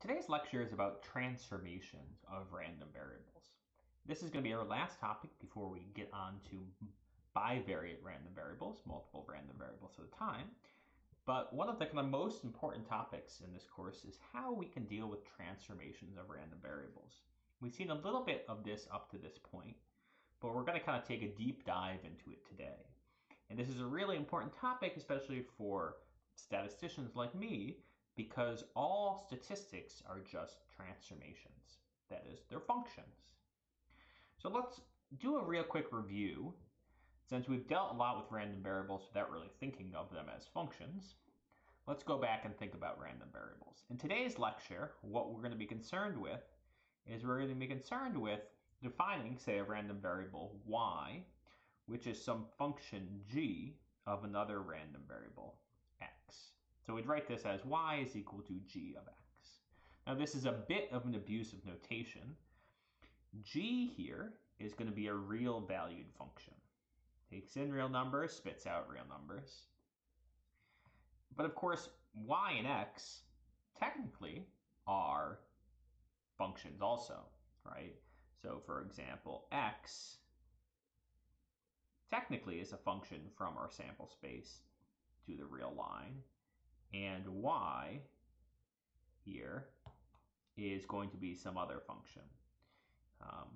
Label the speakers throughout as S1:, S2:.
S1: Today's lecture is about transformations of random variables. This is going to be our last topic before we get on to bivariate random variables, multiple random variables at a time. But one of the kind of most important topics in this course is how we can deal with transformations of random variables. We've seen a little bit of this up to this point, but we're going to kind of take a deep dive into it today. And this is a really important topic, especially for statisticians like me, because all statistics are just transformations. That is, they're functions. So let's do a real quick review. Since we've dealt a lot with random variables without really thinking of them as functions, let's go back and think about random variables. In today's lecture, what we're going to be concerned with is we're going to be concerned with defining, say, a random variable y, which is some function g of another random variable x. So we'd write this as y is equal to g of x. Now this is a bit of an abuse of notation. G here is going to be a real valued function. Takes in real numbers, spits out real numbers. But of course, y and x technically are functions also, right? So for example, x technically is a function from our sample space to the real line, and y here is going to be some other function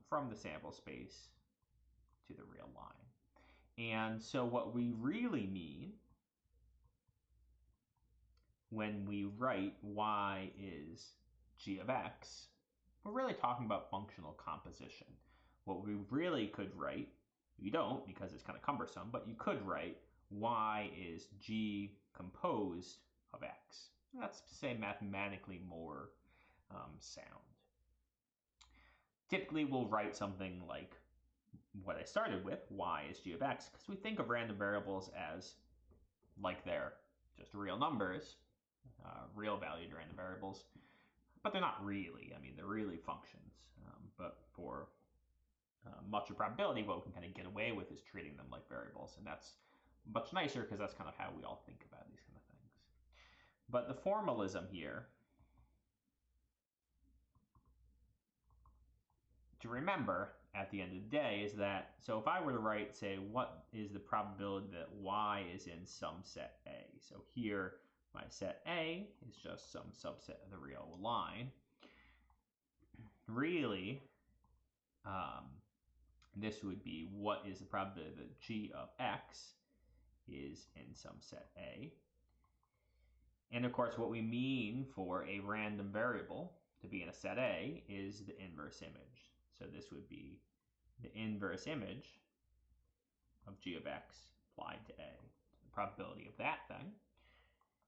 S1: from the sample space to the real line. And so what we really mean when we write y is g of x, we're really talking about functional composition. What we really could write, you don't because it's kind of cumbersome, but you could write y is g composed of x. That's, say, mathematically more sound. Typically, we'll write something like what I started with, y is g of x, because we think of random variables as like they're just real numbers, real valued random variables, but they're not really. I mean, they're really functions. But for much of probability, what we can kind of get away with is treating them like variables, and that's much nicer because that's kind of how we all think about these kind of things. But the formalism here to remember at the end of the day is that, so if I were to write, say, what is the probability that y is in some set A? So here, my set A is just some subset of the real line. Really, this would be what is the probability that g of x is in some set A. And of course, what we mean for a random variable to be in a set A is the inverse image. So this would be the inverse image of g of x applied to A, the probability of that thing.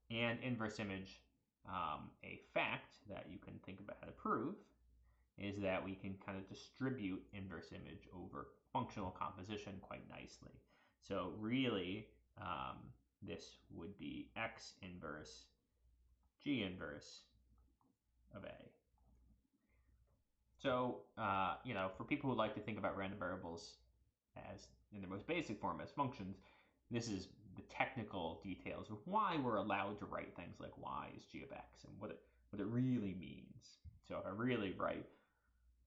S1: And inverse image, a fact that you can think about how to prove, is that we can kind of distribute inverse image over functional composition quite nicely. So really, this would be x inverse g inverse of A. So, for people who like to think about random variables as in their most basic form as functions, this is the technical details of why we're allowed to write things like y is g of x and what it really means. So if I really write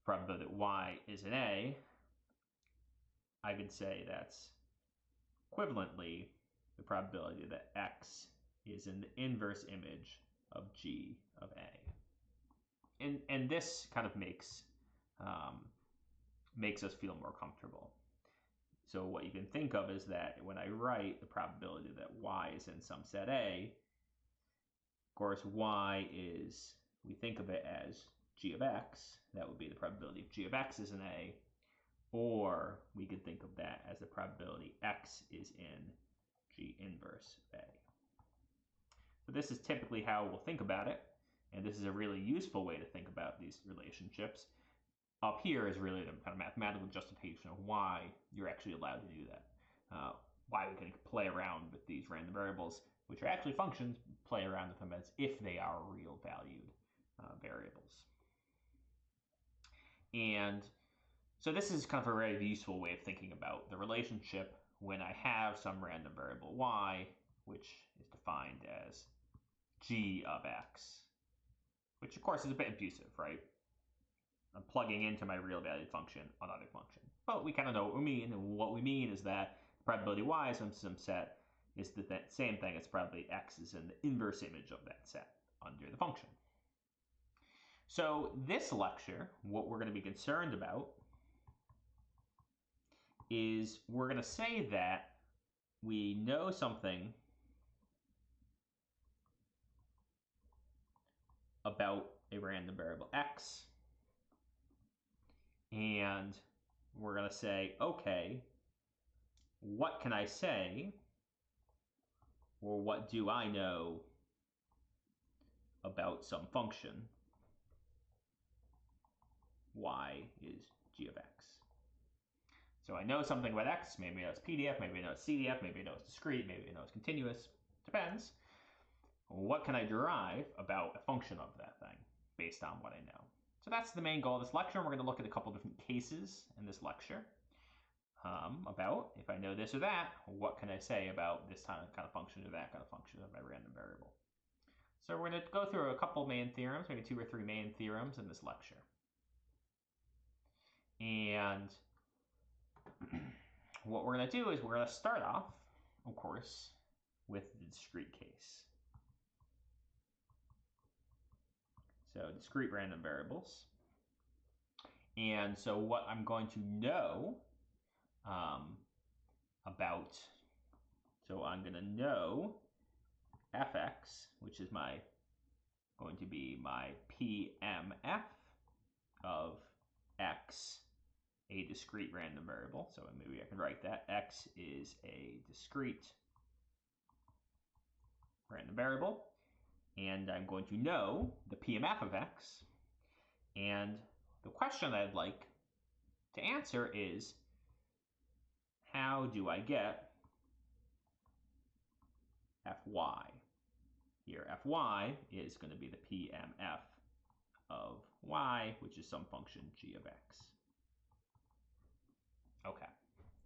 S1: probability that y is an A, I could say that's equivalently the probability that x is in the inverse image of g of A. And this kind of makes us feel more comfortable. So what you can think of is that when I write the probability that y is in some set A, of course y is, we think of it as g of x, that would be the probability of g of x is an A, or we could think of that as the probability x is in g inverse A. So this is typically how we'll think about it, and this is a really useful way to think about these relationships. Up here is really the kind of mathematical justification of why you're actually allowed to do that. Why we can play around with these random variables, which are actually functions, play around with them as if they are real valued variables. And so this is kind of a very useful way of thinking about the relationship when I have some random variable y, which is defined as g of x. which of course is a bit abusive, right? I'm plugging into my real valued function another function. But we kind of know what we mean, and what we mean is that probability y of some set is that same thing as probability x is in the inverse image of that set under the function. So this lecture, what we're going to be concerned about is we're going to say that we know something about a random variable x, and we're going to say, okay, what can I say, or what do I know about some function y is g of x? So I know something about x, maybe I know it's PDF, maybe I know it's Cdf, maybe I know it's discrete, maybe I know it's continuous, depends. What can I derive about a function of that thing based on what I know? So that's the main goal of this lecture, and we're going to look at a couple different cases in this lecture about if I know this or that, what can I say about this kind of function or that kind of function of my random variable. So we're going to go through a couple main theorems, maybe 2 or 3 main theorems in this lecture. And what we're going to do is we're going to start off, of course, with the discrete case. So discrete random variables. And so what I'm going to know about, so I'm going to know fx, which is going to be my PMF of x, a discrete random variable. So maybe I can write that. X is a discrete random variable. And I'm going to know the PMF of x. And the question I'd like to answer is, how do I get Fy? Here, Fy is going to be the PMF of y, which is some function g of x. Okay,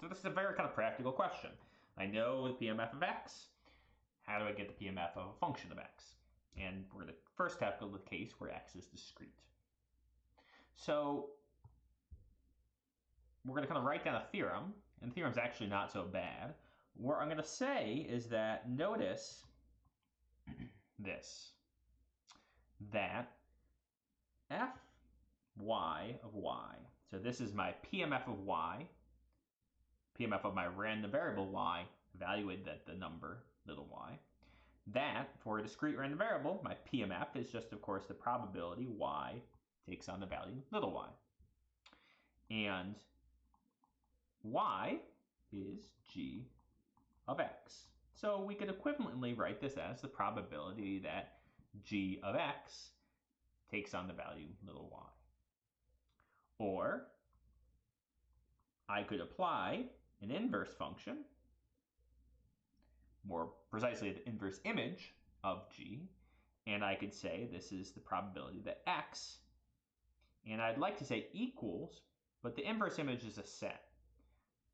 S1: so this is a very kind of practical question. I know the PMF of x. How do I get the PMF of a function of x? And we're going to first tackle the case where x is discrete. So we're going to kind of write down a theorem, and the theorem's actually not so bad. What I'm going to say is that notice this, that Fy of y, so this is my PMF of y, PMF of my random variable y, evaluated at the number little y. That, for a discrete random variable, my PMF is just, of course, the probability y takes on the value little y. And y is g of x. So we could equivalently write this as the probability that g of x takes on the value little y. Or I could apply an inverse function, more precisely the inverse image of g, and I could say this is the probability that x, and I'd like to say equals, but the inverse image is a set.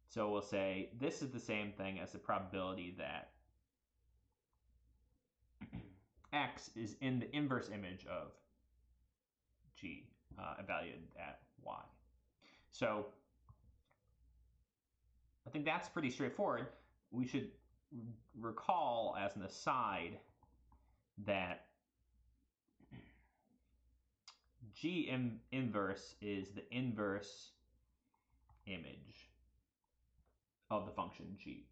S1: So we'll say this is the same thing as the probability that x is in the inverse image of g, evaluated at y. So I think that's pretty straightforward. We should recall as an aside that g inverse is the inverse image of the function g.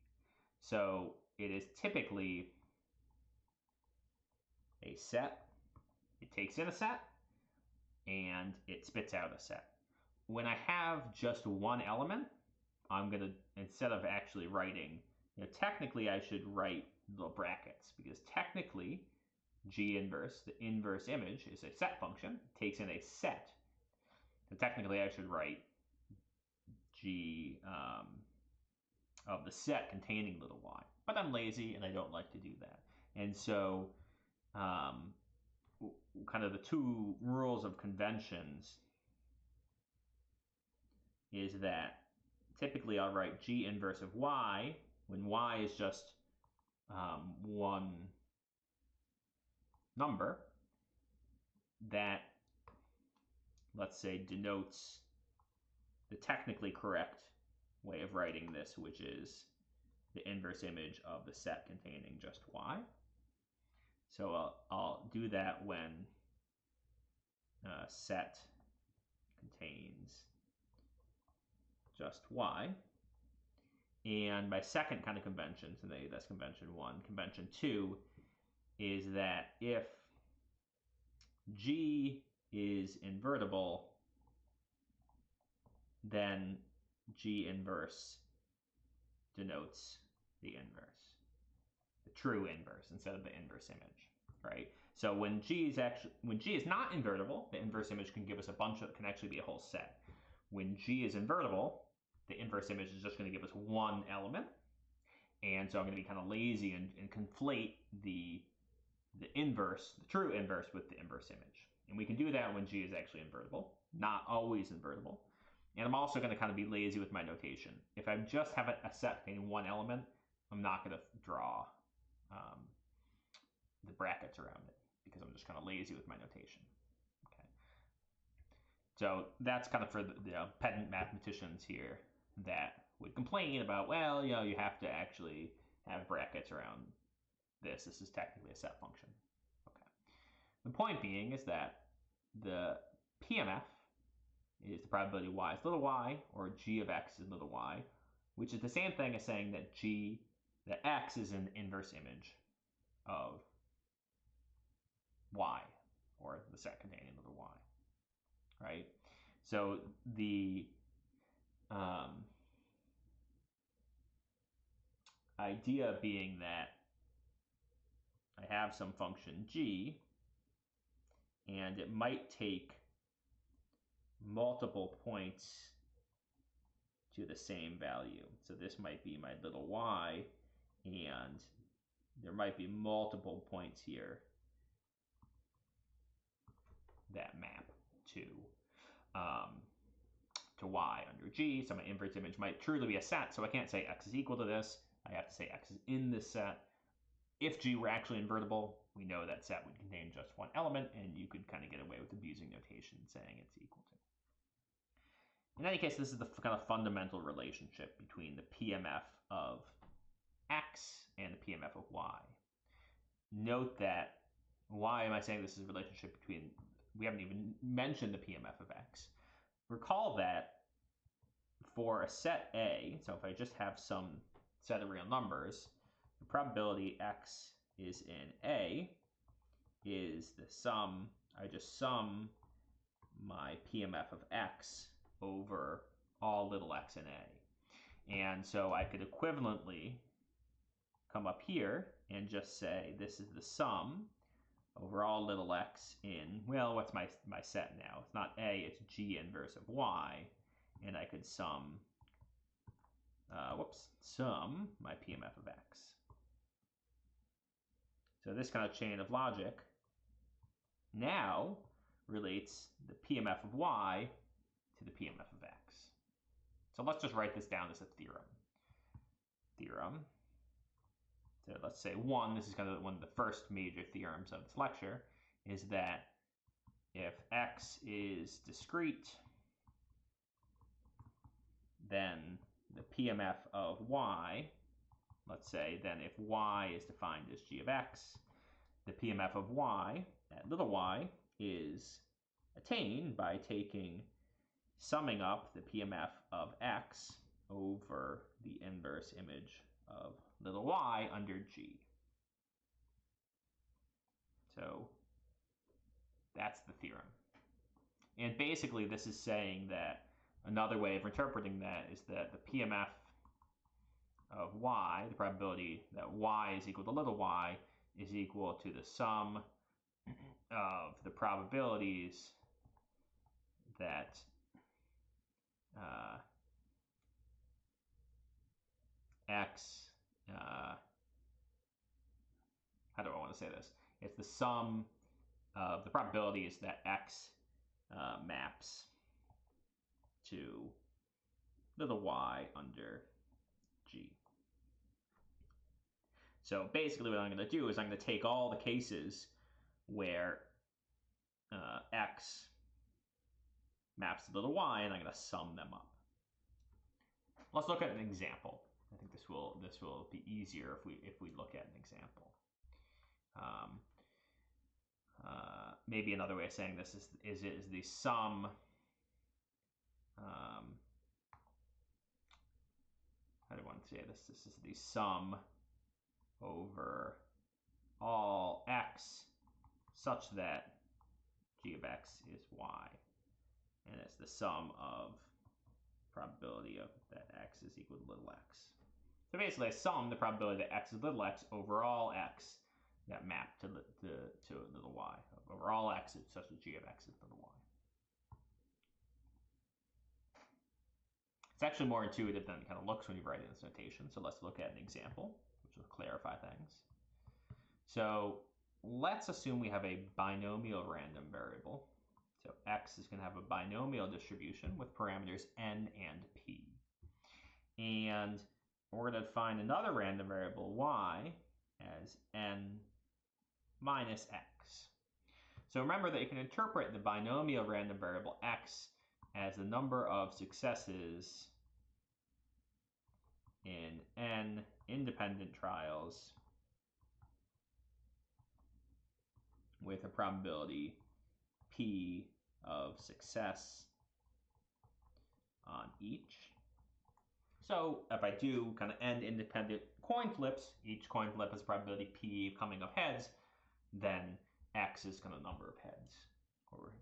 S1: So it is typically a set. It takes in a set and it spits out a set. When I have just one element, I'm going to, instead of actually writing, technically I should write little brackets, because technically g inverse, the inverse image, is a set function. It takes in a set. So technically I should write g of the set containing little y. But I'm lazy and I don't like to do that. And so kind of the two rules of conventions is that typically I'll write g inverse of y when y is just one number. that, let's say, denotes the technically correct way of writing this, which is the inverse image of the set containing just y. So I'll do that when set contains just y. And my second kind of convention, so that's convention 1. Convention 2 is that if G is invertible, then G inverse denotes the inverse, the true inverse instead of the inverse image, right? So when G is not invertible, the inverse image can give us can actually be a whole set. When G is invertible, the inverse image is just going to give us one element. And so I'm going to be kind of lazy and conflate the inverse, the true inverse, with the inverse image. And we can do that when G is actually invertible, not always invertible. And I'm also going to kind of be lazy with my notation. If I just have a set containing one element, I'm not going to draw the brackets around it because I'm just kind of lazy with my notation. Okay. So that's kind of for the pedant mathematicians here that would complain about, well, you have to actually have brackets around this. This is technically a set function. Okay. The point being is that the PMF is the probability y is little y, or g of x is little y, which is the same thing as saying that x is an inverse image of y, or the set containing little y, right? So the idea being that I have some function g, and it might take multiple points to the same value. So this might be my little y, and there might be multiple points here that map to y under g. So my inverse image might truly be a set, so I can't say x is equal to this. I have to say x is in this set. If g were actually invertible, we know that set would contain just one element, and you could kind of get away with abusing notation saying it's equal to. In any case, this is the kind of fundamental relationship between the PMF of x and the PMF of y. Note that, why am I saying this is a relationship between, we haven't even mentioned the PMF of x. Recall that for a set A, so if I just have some set of real numbers, the probability x is in A is the sum, I just sum my PMF of x over all little x in A. And so I could equivalently come up here and just say this is the sum over all little x in, well, what's my set now? It's not A, it's G inverse of y. And I could sum my PMF of x. So this kind of chain of logic now relates the PMF of y to the PMF of x. So let's just write this down as a theorem. So let's say this is kind of one of the first major theorems of this lecture, is that if x is discrete, then the PMF of y, let's say, then if y is defined as g of x, the PMF of y at little y is attained by summing up the PMF of x over the inverse image of little y under g. So that's the theorem. And basically this is saying that another way of interpreting that is that the PMF of y, the probability that y is equal to little y, is equal to the sum of the probabilities that x, how do I want to say this? It's the sum of the probabilities that x maps to little y under g. So basically what I'm going to do is I'm going to take all the cases where x maps to little y, and I'm going to sum them up. Let's look at an example. I think this will be easier if we look at an example. Maybe another way of saying this is the sum. How do I want to say this? This is the sum over all x such that g of x is y, and it's the sum of probability of that x is equal to little x. So basically, I sum the probability that x is little x over all x that map to little y. Over all x such that g of x is little y. It's actually more intuitive than it kind of looks when you write in this notation. So let's look at an example, which will clarify things. So let's assume we have a binomial random variable. So x is going to have a binomial distribution with parameters n and p. And we're going to find another random variable y as n minus x. So remember that you can interpret the binomial random variable x as the number of successes in n independent trials with a probability p of success on each. So if I do kind of n independent coin flips, each coin flip has probability p coming of heads, then x is kind of number of heads, or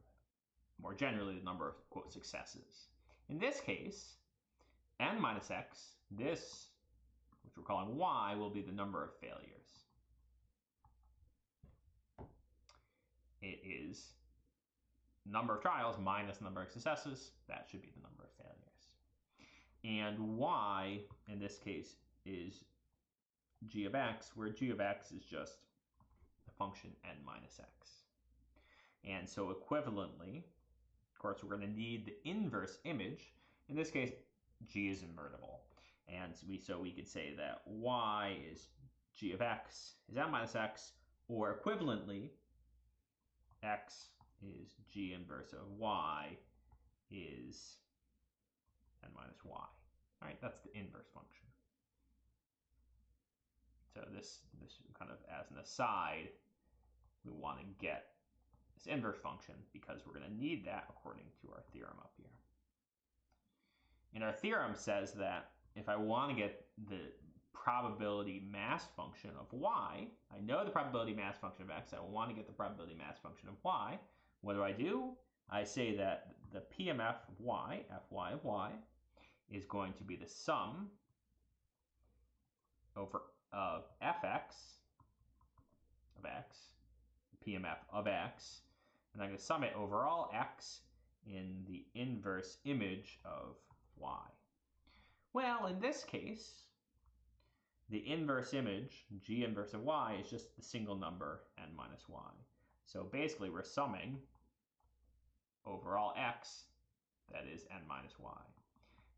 S1: more generally the number of quote successes. In this case, n minus x, this, which we're calling y, will be the number of failures. It is number of trials minus number of successes. That should be the number of failures. And y, in this case, is g of x, where g of x is just the function n minus x. And so equivalently, of course, we're going to need the inverse image. In this case, g is invertible. And so we could say that y is g of x is n minus x, or equivalently, x is g inverse of y is n minus y. All right, that's the inverse function. So this kind of as an aside, we want to get this inverse function because we're going to need that according to our theorem up here. And our theorem says that if I want to get the probability mass function of y, I know the probability mass function of x, I want to get the probability mass function of y. What do? I say that the PMF of y, Fy of y, is going to be the sum over of fx of x, PMF of x, and I'm going to sum it over all x in the inverse image of y. Well, in this case, the inverse image, g inverse of y, is just the single number n minus y. So basically, we're summing over all x, that is n minus y.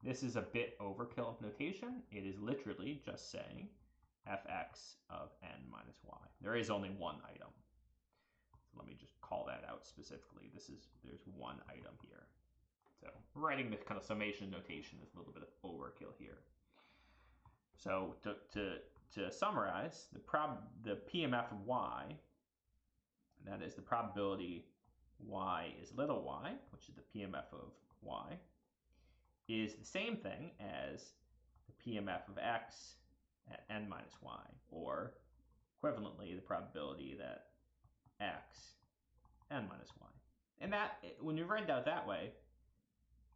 S1: This is a bit overkill of notation. It is literally just saying fx of n minus y. There is only one item. So let me just call that out specifically. There's one item here. So writing this kind of summation notation is a little bit of overkill here. So to summarize, the PMF of y, that is the probability y is little y, which is the PMF of y, is the same thing as the PMF of x at n minus y, or equivalently the probability that x n minus y. And that, when you write it out that way,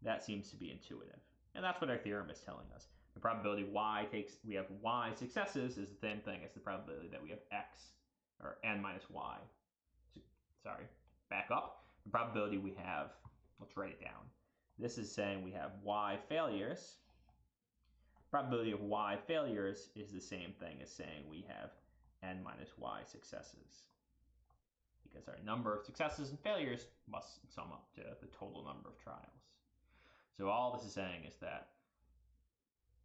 S1: that seems to be intuitive. And that's what our theorem is telling us. The probability we have y successes is the same thing as the probability that we have x, or n minus y. Sorry, back up. The probability we have, let's write it down. This is saying we have y failures. Probability of y failures is the same thing as saying we have n minus y successes, because our number of successes and failures must sum up to the total number of trials. So all this is saying is that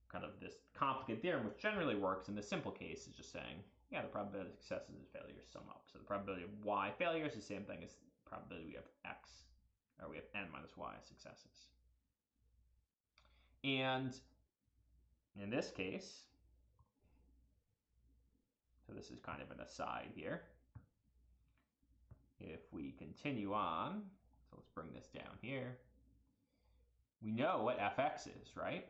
S1: kind of this complicated theorem, which generally works in the simple case, is just saying, yeah, the probability of successes and failures sum up. So the probability of y failures is the same thing as probability we have x, or we have n minus y successes. And in this case, so this is kind of an aside here. If we continue on, so let's bring this down here. We know what fx is, right?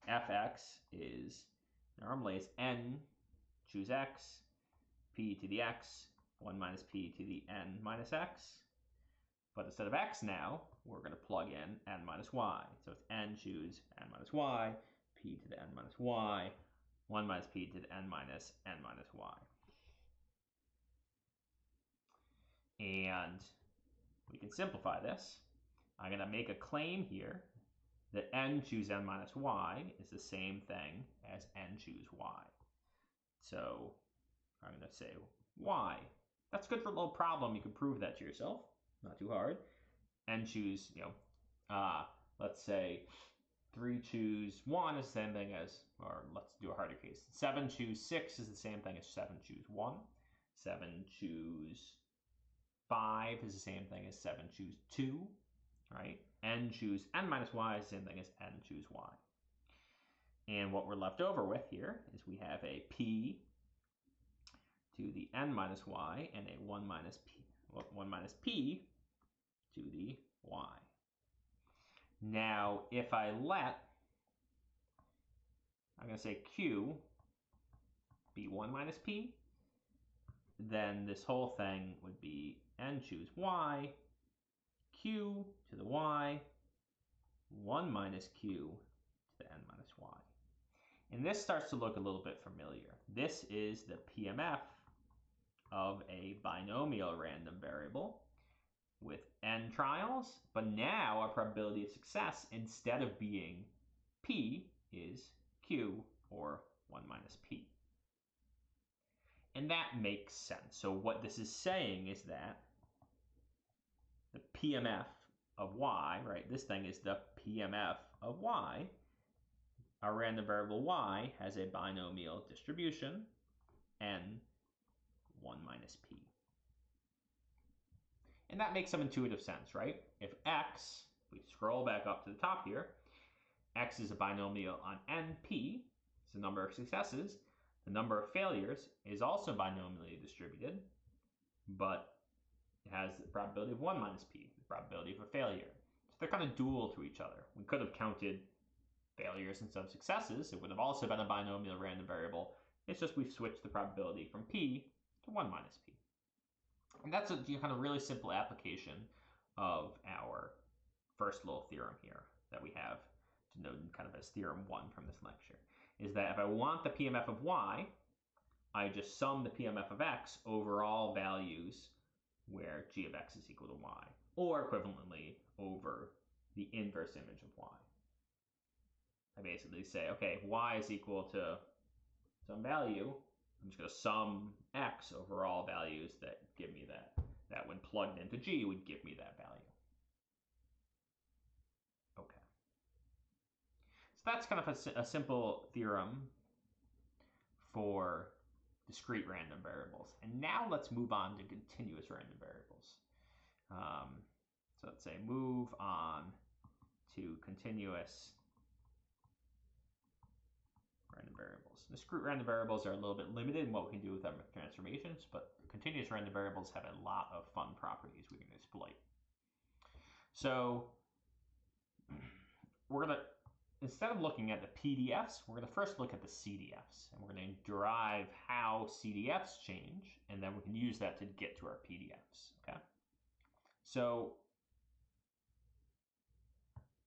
S1: Fx is, normally it's n, choose x, p to the x, 1 minus p to the n minus x. But instead of x now, we're going to plug in n minus y. So it's n choose n minus y, p to the n minus y, 1 minus p to the n minus y. And we can simplify this. I'm going to make a claim here that n choose n minus y is the same thing as n choose y. So I'm going to say y. That's good for a little problem. You can prove that to yourself. Not too hard. N choose, let's say 3 choose 1 is the same thing as, or let's do a harder case. 7 choose 6 is the same thing as 7 choose 1. 7 choose 5 is the same thing as 7 choose 2, right? N choose n minus y is the same thing as n choose y. And what we're left over with here is we have a p to the n minus y and a 1 minus p to the y. Now, if I let, I'm going to say q be 1 minus p, then this whole thing would be n choose y, q to the y, 1 minus q to the n minus y. And this starts to look a little bit familiar. This is the PMF of a binomial random variable with n trials, but now our probability of success, instead of being p, is q, or 1 minus p. And that makes sense. So what this is saying is that the PMF of y, right, this thing is the PMF of y. Our random variable y has a binomial distribution, n, 1 minus p. And that makes some intuitive sense, right? If x, we scroll back up to the top here, x is a binomial on np, it's the number of successes. The number of failures is also binomially distributed, but it has the probability of 1 minus p, the probability of a failure. So they're kind of dual to each other. We could have counted failures instead of successes. It would have also been a binomial random variable. It's just we've switched the probability from p to 1 minus p. And that's a kind of really simple application of our first little theorem here that we have denoted kind of as theorem 1 from this lecture, is that if I want the PMF of y, I just sum the PMF of x over all values where g of x is equal to y, or equivalently over the inverse image of y. I basically say, okay, y is equal to some value. I'm just going to sum x over all values that give me that when plugged into g would give me that value. Okay. So that's kind of a simple theorem for discrete random variables. And now let's move on to continuous random variables. So let's say move on to continuous random variables. Discrete random variables are a little bit limited in what we can do with them with transformations, but continuous random variables have a lot of fun properties we can exploit. So we're going to, instead of looking at the PDFs, we're going to first look at the CDFs, and we're going to derive how CDFs change, and then we can use that to get to our PDFs, okay? So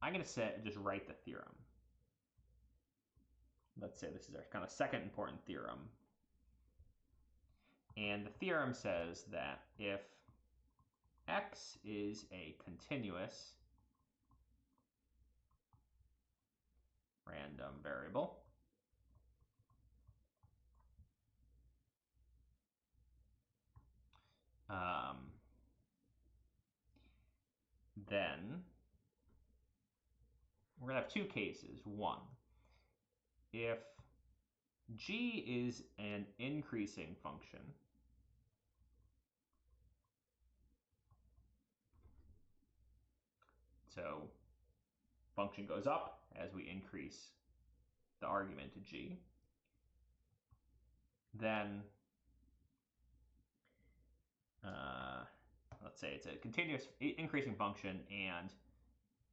S1: I'm going to just write the theorem. Let's say this is our kind of second important theorem. And the theorem says that if x is a continuous random variable, then we're going to have two cases. One, if g is an increasing function, So function goes up as we increase the argument to g. Then let's say it's a continuous increasing function and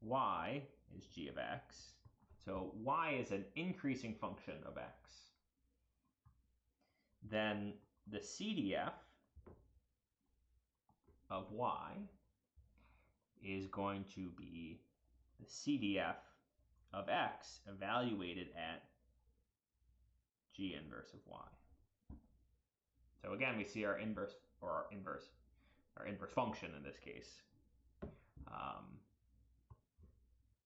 S1: y is g of x. So y is an increasing function of x. Then the CDF of y is going to be the CDF of x evaluated at g inverse of y. So again, we see our inverse function in this case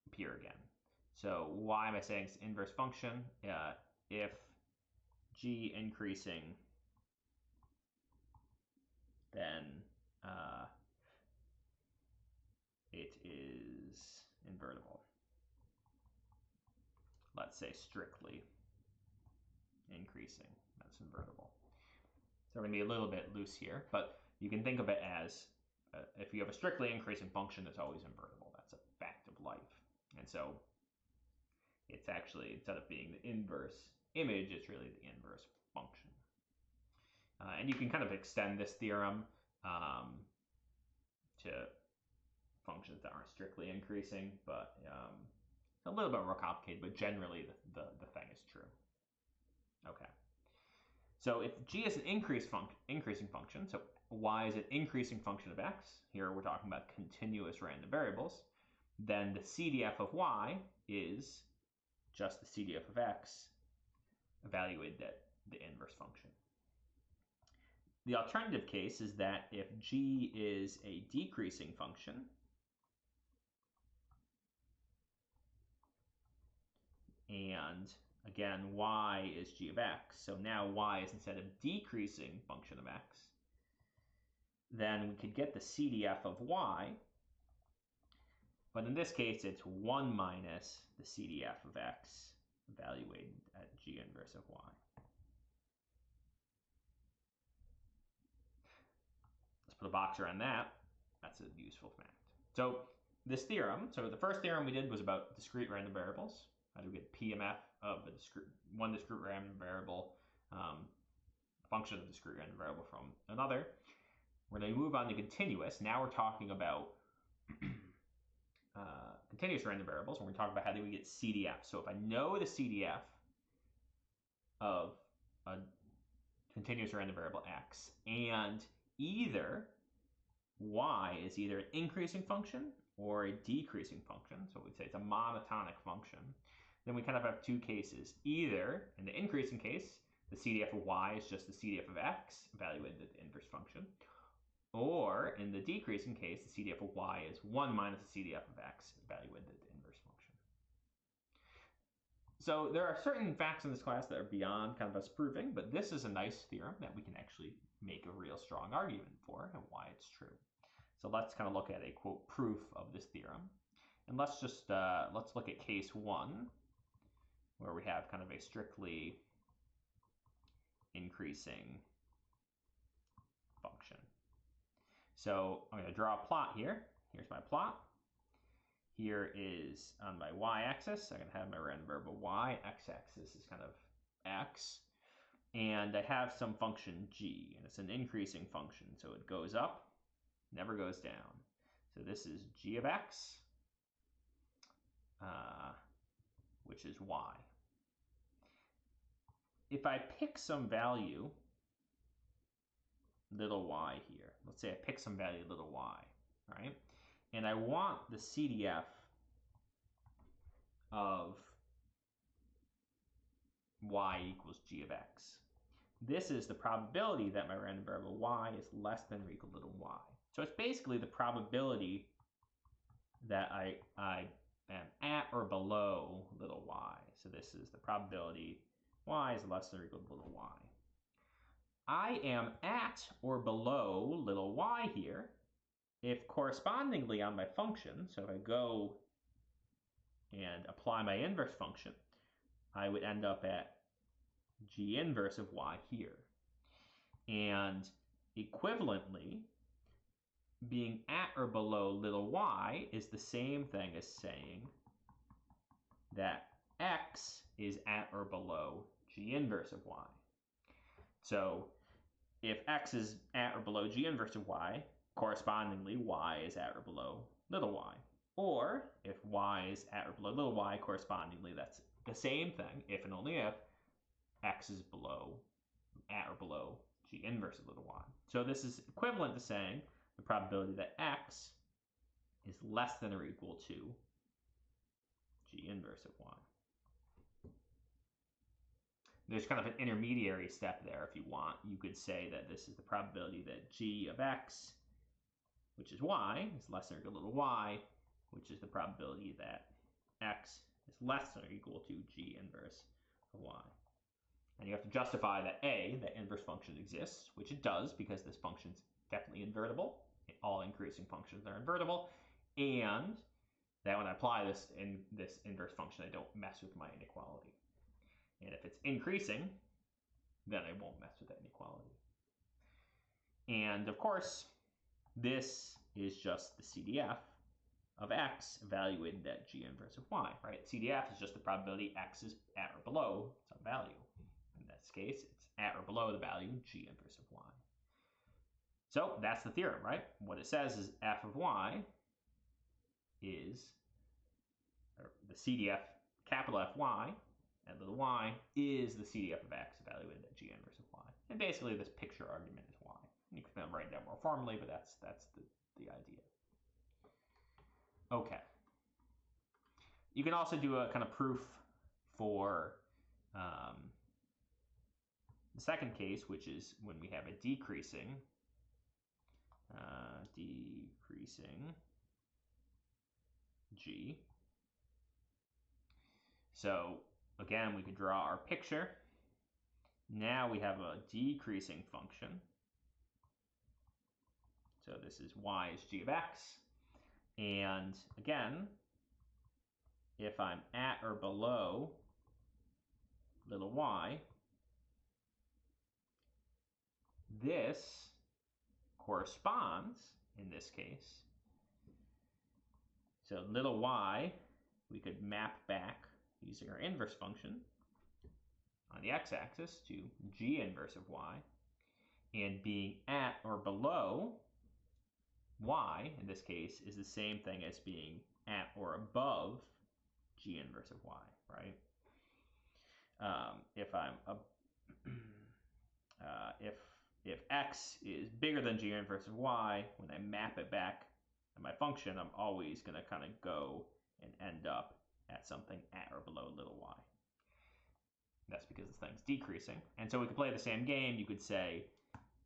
S1: appear again. So why am I saying it's inverse function? If g increasing, then it is invertible. Let's say strictly increasing, that's invertible. So we're going to be a little bit loose here, but you can think of it as if you have a strictly increasing function, it's always invertible. That's a fact of life. And so it's actually, instead of being the inverse image, it's really the inverse function. And you can kind of extend this theorem to functions that aren't strictly increasing, but it's a little bit more complicated, but generally the thing is true. Okay. So if g is an increasing function, so y is an increasing function of x, here we're talking about continuous random variables, then the CDF of y is just the CDF of x evaluated at the inverse function. The alternative case is that if g is a decreasing function, and again, y is g of x, so now y is instead of decreasing function of x, then we could get the CDF of y, but in this case it's 1 minus the CDF of x evaluated at g inverse of y. Let's put a box around that. That's a useful fact. So this theorem, so the first theorem we did was about discrete random variables. How do we get PMF of one discrete random variable, function of a discrete random variable from another. We're going to move on to continuous. Now we're talking about continuous random variables. We're going to talk about how do we get CDF. So if I know the CDF of a continuous random variable x, and either y is either an increasing function or a decreasing function, so we'd say it's a monotonic function, then we kind of have two cases. Either, in the increasing case, the CDF of y is just the CDF of x evaluated at the inverse function, or in the decreasing case, the CDF of y is 1 minus the CDF of x evaluated at the inverse function. So there are certain facts in this class that are beyond kind of us proving, but this is a nice theorem that we can actually make a real strong argument for and why it's true. So let's kind of look at a quote proof of this theorem. And let's just let's look at case 1, where we have kind of a strictly increasing function. So I'm going to draw a plot here. Here's my plot. Here is on my y-axis, I'm going to have my random variable y. X-axis is kind of x. And I have some function g, and it's an increasing function. So it goes up, never goes down. So this is g of x, which is y. If I pick some value, little y here, let's say I pick some value little y, right? And I want the CDF of y equals g of x. This is the probability that my random variable y is less than or equal to little y. So it's basically the probability that I am at or below little y. So this is the probability y is less than or equal to little y. I am at or below little y here if correspondingly on my function, so if I go and apply my inverse function, I would end up at g inverse of y here. And equivalently, being at or below little y is the same thing as saying that x is at or below g inverse of y. So if x is at or below g inverse of y, correspondingly y is at or below little y. Or if y is at or below little y, correspondingly that's the same thing, if and only if x is at or below g inverse of little y. So this is equivalent to saying the probability that x is less than or equal to g inverse of y. There's kind of an intermediary step there if you want. You could say that this is the probability that g of x, which is y, is less than or equal to little y, which is the probability that x is less than or equal to g inverse of y. And you have to justify that A, that inverse function exists, which it does because this function is definitely invertible. All increasing functions are invertible. And that when I apply this inverse function, I don't mess with my inequality. And if it's increasing, then I won't mess with that inequality. And of course, this is just the CDF of x evaluated at g inverse of y, right? CDF is just the probability x is at or below some value. In this case, it's at or below the value g inverse of y. So that's the theorem, right? What it says is f of y is, or the CDF capital Fy at little y is the CDF of x evaluated at g inverse of y. And basically this picture argument is y. You can write it down more formally, but that's the idea. Okay. You can also do a kind of proof for the second case, which is when we have a decreasing g. So again, we could draw our picture. Now we have a decreasing function. So this is y is g of x. And again, if I'm at or below little y, this corresponds, in this case, so little y, we could map back using our inverse function on the x-axis to g inverse of y, and being at or below y, in this case, is the same thing as being at or above g inverse of y, right? If x is bigger than g inverse of y, when I map it back to my function, I'm always going to kind of go and end up at something at or below little y. That's because this thing's decreasing. And so we could play the same game. You could say,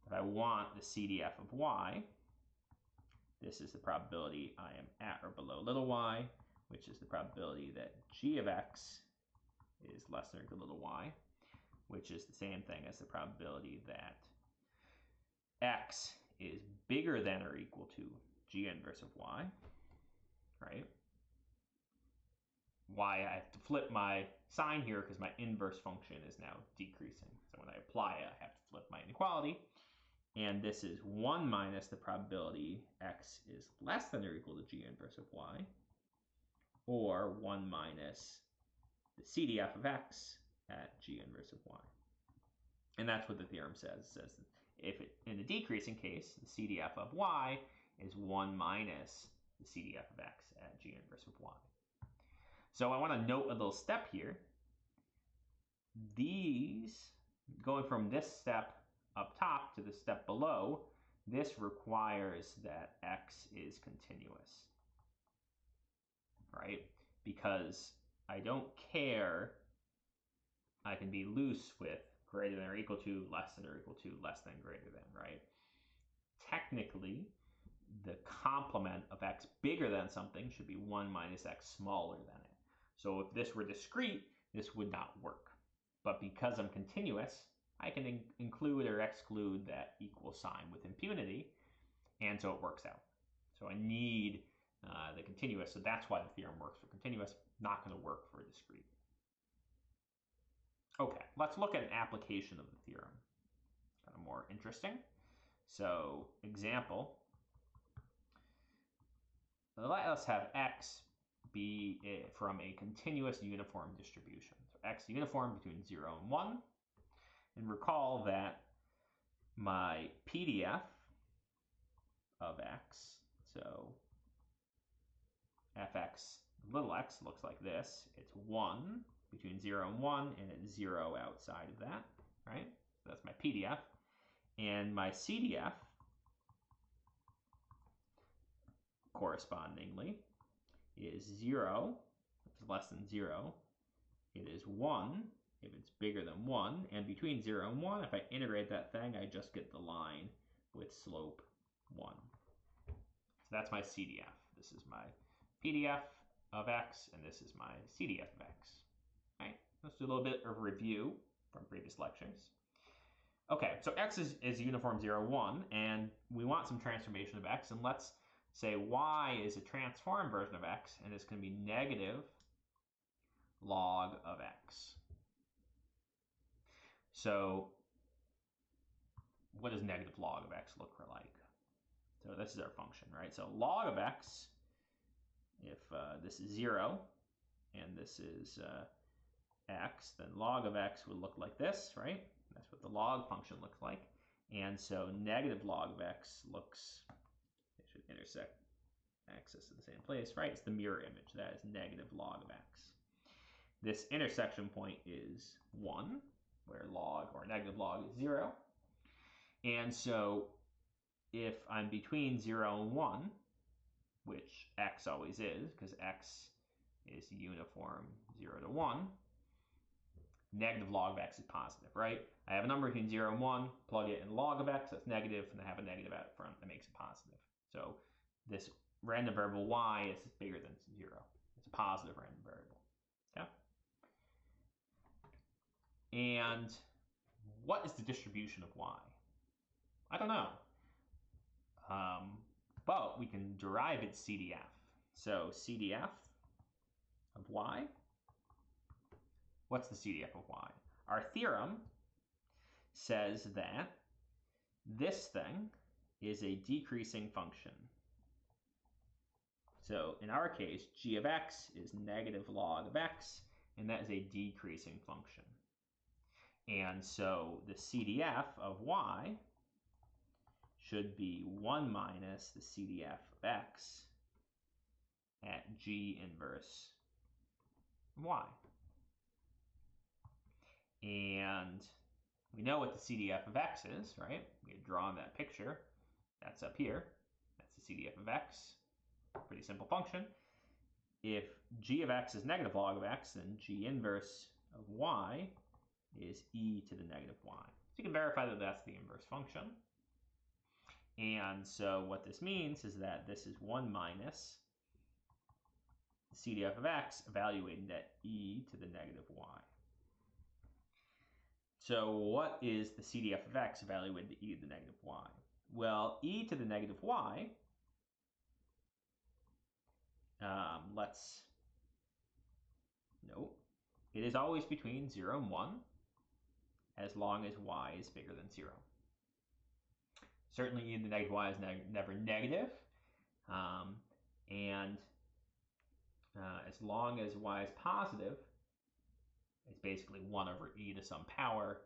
S1: if I want the CDF of y, this is the probability I am at or below little y, which is the probability that g of x is less than or equal to little y, which is the same thing as the probability that x is bigger than or equal to g inverse of y, right? Y, I have to flip my sign here because my inverse function is now decreasing. So when I apply it, I have to flip my inequality. And this is 1 minus the probability x is less than or equal to g inverse of y, or 1 minus the CDF of x at g inverse of y. And that's what the theorem says. It says if in the decreasing case, the CDF of y is 1 minus the CDF of x at g inverse of y. So I want to note a little step here. These, going from this step up top to the step below, this requires that x is continuous, right? Because I don't care, I can be loose with greater than or equal to, less than or equal to, less than, greater than, right? Technically, the complement of x bigger than something should be 1 minus x smaller than it. So if this were discrete, this would not work. But because I'm continuous, I can include or exclude that equal sign with impunity, and so it works out. So I need the continuous, so that's why the theorem works for continuous, not going to work for discrete. Okay, let's look at an application of the theorem. Kind of more interesting. So example, let us have x be from a continuous uniform distribution. So x uniform between 0 and 1. And recall that my PDF of x, so fx little x looks like this. It's 1 between 0 and 1, and it's 0 outside of that, right? So that's my PDF. And my CDF, correspondingly, is 0 if it's less than 0. It is 1 if it's bigger than 1. And between 0 and 1, if I integrate that thing, I just get the line with slope 1. So that's my CDF. This is my PDF of x, and this is my CDF of x. Right? Let's do a little bit of review from previous lectures. Okay, so x is uniform 0, 1, and we want some transformation of x, and let's say y is a transformed version of x, and it's going to be negative log of x. So what does negative log of x look like? So this is our function, right? So log of x, if this is 0 and this is x, then log of x would look like this, right? That's what the log function looks like. And so negative log of x looks, it should intersect axis in the same place, right? It's the mirror image. That is negative log of x. This intersection point is 1, where log or negative log is 0. And so if I'm between 0 and 1, which x always is, because x is uniform 0 to 1, negative log of x is positive, right? I have a number between 0 and 1, plug it in log of x, that's negative, and I have a negative out front that makes it positive. So this random variable y is bigger than 0. It's a positive random variable. Okay? And what is the distribution of y? I don't know. But we can derive its CDF. So CDF of y. What's the CDF of y? Our theorem says that this thing is a decreasing function. So in our case, g of x is negative log of x, and that is a decreasing function. And so the CDF of y should be 1 minus the CDF of x at g inverse y. And we know what the CDF of x is, right? We had drawn that picture. That's up here. That's the CDF of x. Pretty simple function. If g of x is negative log of x, then g inverse of y is e to the negative y. So you can verify that that's the inverse function. And so what this means is that this is 1 minus the CDF of x evaluated at e to the negative y. So what is the CDF of x evaluated at e to the negative y? Well, e to the negative y, let's note, it is always between 0 and 1 as long as y is bigger than 0. Certainly e to the negative y is never negative, and as long as y is positive, it's basically 1 over e to some power,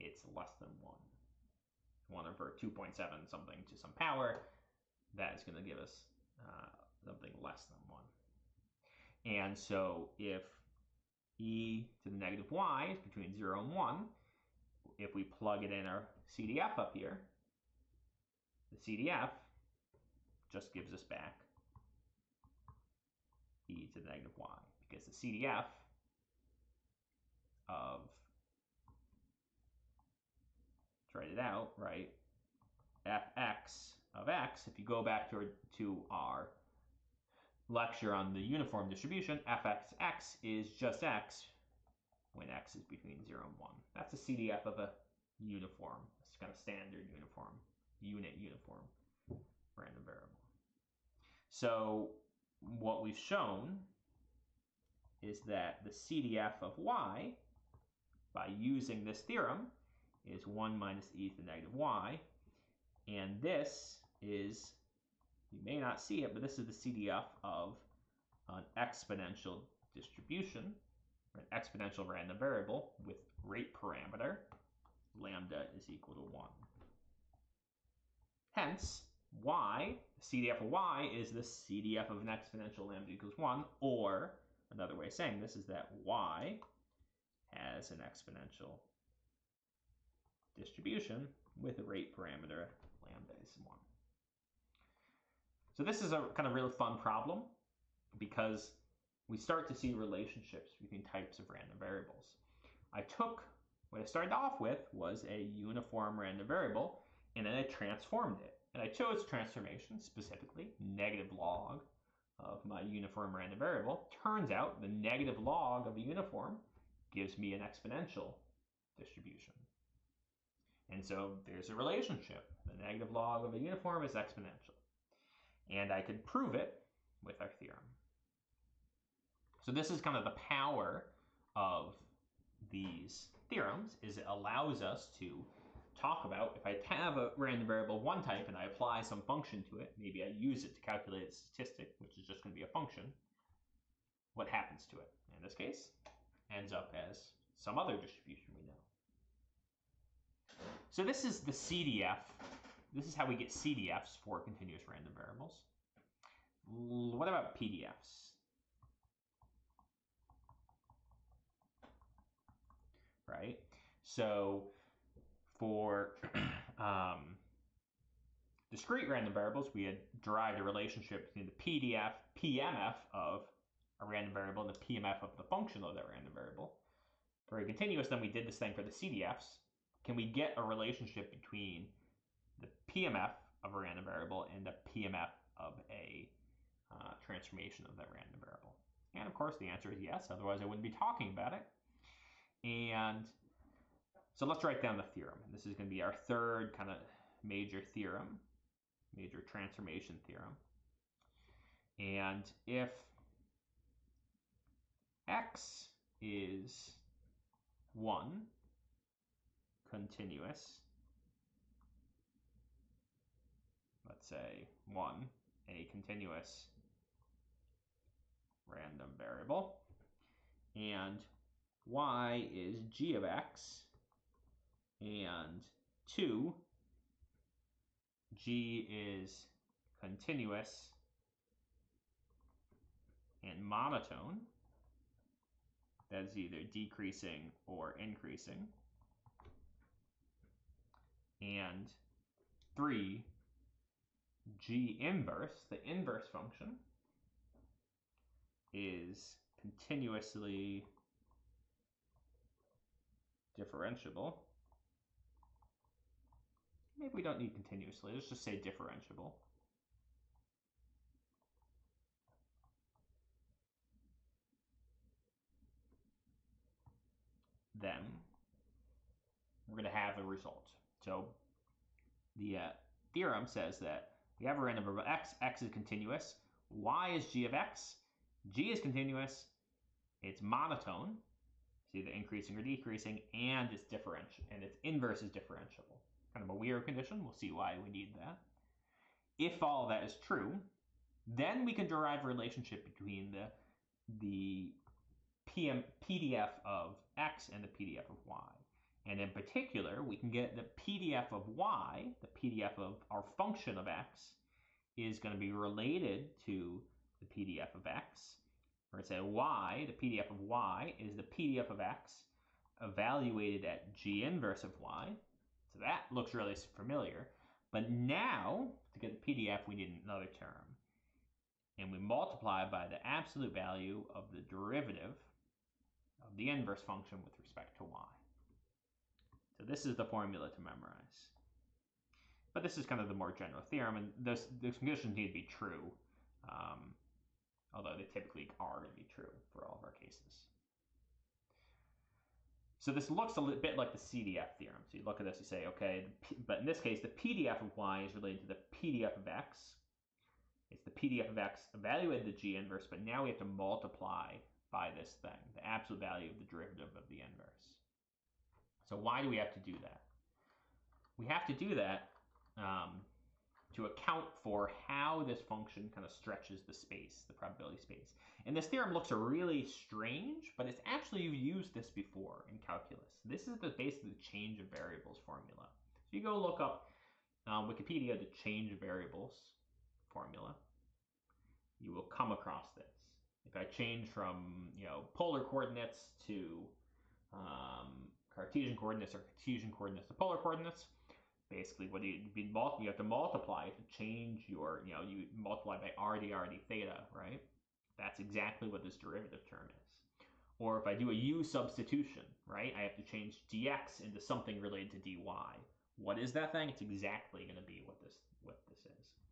S1: it's less than 1. 1 over 2.7 something to some power, that is going to give us something less than 1. And so if e to the negative y is between 0 and 1, if we plug it in our CDF up here, the CDF just gives us back e to the negative y, because the CDF of, let's write it out, right, fx of x, if you go back to our lecture on the uniform distribution, fxx is just x when x is between 0 and 1. That's the CDF of a uniform. It's kind of standard uniform, unit uniform random variable. So what we've shown is that the CDF of y, by using this theorem, is 1 minus e to the negative y, and this is You may not see it, but this is the CDF of an exponential distribution, or an exponential random variable with rate parameter. Lambda is equal to 1. Hence, y, the CDF of y is the CDF of an exponential lambda equals 1, or another way of saying this is that y has an exponential distribution with a rate parameter lambda is 1. So this is a kind of really fun problem because we start to see relationships between types of random variables. What I started off with was a uniform random variable, and then I transformed it. And I chose transformation, specifically negative log of my uniform random variable. Turns out the negative log of a uniform gives me an exponential distribution. And so there's a relationship. The negative log of a uniform is exponential. And I could prove it with our theorem. So this is kind of the power of these theorems, is it allows us to talk about, if I have a random variable of one type and I apply some function to it, maybe I use it to calculate a statistic, which is just going to be a function, what happens to it? In this case, ends up as some other distribution we know. So this is the CDF. This is how we get CDFs for continuous random variables. What about PDFs? Right? So for discrete random variables, we had derived a relationship between the PMF of a random variable and the PMF of the function of that random variable. For a continuous, then we did this thing for the CDFs. Can we get a relationship between the PMF of a random variable and the PMF of a transformation of that random variable? And of course, the answer is yes. Otherwise, I wouldn't be talking about it. And so let's write down the theorem. This is going to be our third kind of major theorem, major transformation theorem. And if x is 1 continuous, let's say 1, a continuous random variable, and y is g of x, and 2, g is continuous and monotone, that's either decreasing or increasing, and 3, g inverse, the inverse function, is continuously differentiable. Maybe we don't need continuously, let's just say differentiable. Then we're going to have a result. So the theorem says that we have a random variable x is continuous, y is g of x, g is continuous, it's monotone, it's either increasing or decreasing, and it's differential, and its inverse is differentiable. Kind of a weird condition, we'll see why we need that. If all that is true, then we can derive a relationship between the PDF of x and the PDF of y. And in particular, we can get the PDF of y, the PDF of our function of x, is going to be related to the PDF of x. We're going to say y, the PDF of y, is the PDF of x evaluated at g inverse of y. So that looks really familiar. But now, to get the PDF, we need another term. And we multiply by the absolute value of the derivative of the inverse function with respect to y. So this is the formula to memorize. But this is kind of the more general theorem, and those conditions need to be true, although they typically are going to be true for all of our cases. So this looks a little bit like the CDF theorem. So you look at this, you say, okay, but in this case, the PDF of y is related to the PDF of x. It's the PDF of x evaluated the g inverse, but now we have to multiply by this thing, the absolute value of the derivative of the inverse. So why do we have to do that? We have to do that to to account for how this function kind of stretches the space, the probability space. And this theorem looks really strange, but it's actually, you've used this before in calculus. This is basically the change of variables formula. So you go look up Wikipedia, the change of variables formula. You will come across this. If I change from polar coordinates to Cartesian coordinates or Cartesian coordinates to polar coordinates, basically what you have to multiply to change your, you multiply by r d theta, right? That's exactly what this derivative term is. Or if I do a u substitution, right, I have to change dx into something related to dy. What is that thing? It's exactly going to be what this is.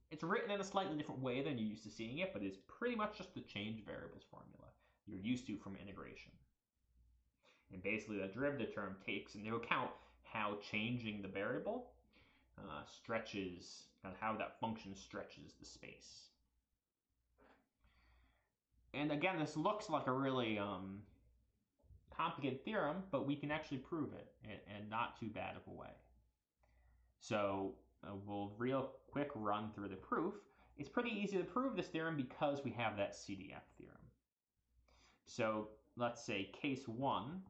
S1: It's written in a slightly different way than you're used to seeing it, but it's pretty much just the change variables formula you're used to from integration. And basically that derivative term takes into account how changing the variable stretches, and how that function stretches the space. And again, this looks like a really complicated theorem, but we can actually prove it, and not too bad of a way. So we'll real quick run through the proof. It's pretty easy to prove this theorem because we have that Cdf theorem. So let's say case 1,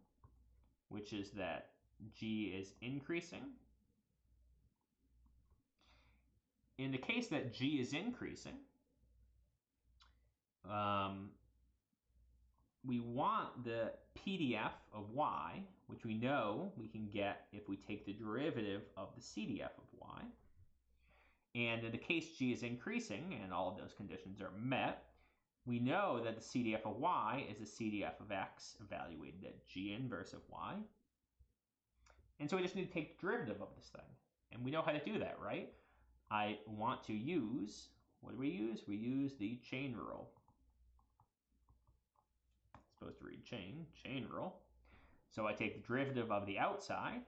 S1: which is that g is increasing. In the case that g is increasing, we want the PDF of y, which we know we can get if we take the derivative of the CDF of y. And in the case g is increasing, and all of those conditions are met, we know that the CDF of y is the CDF of x evaluated at g inverse of y. And so we just need to take the derivative of this thing. And we know how to do that, right? I want to use, what do we use? We use the chain rule. It's supposed to read chain rule. So I take the derivative of the outside.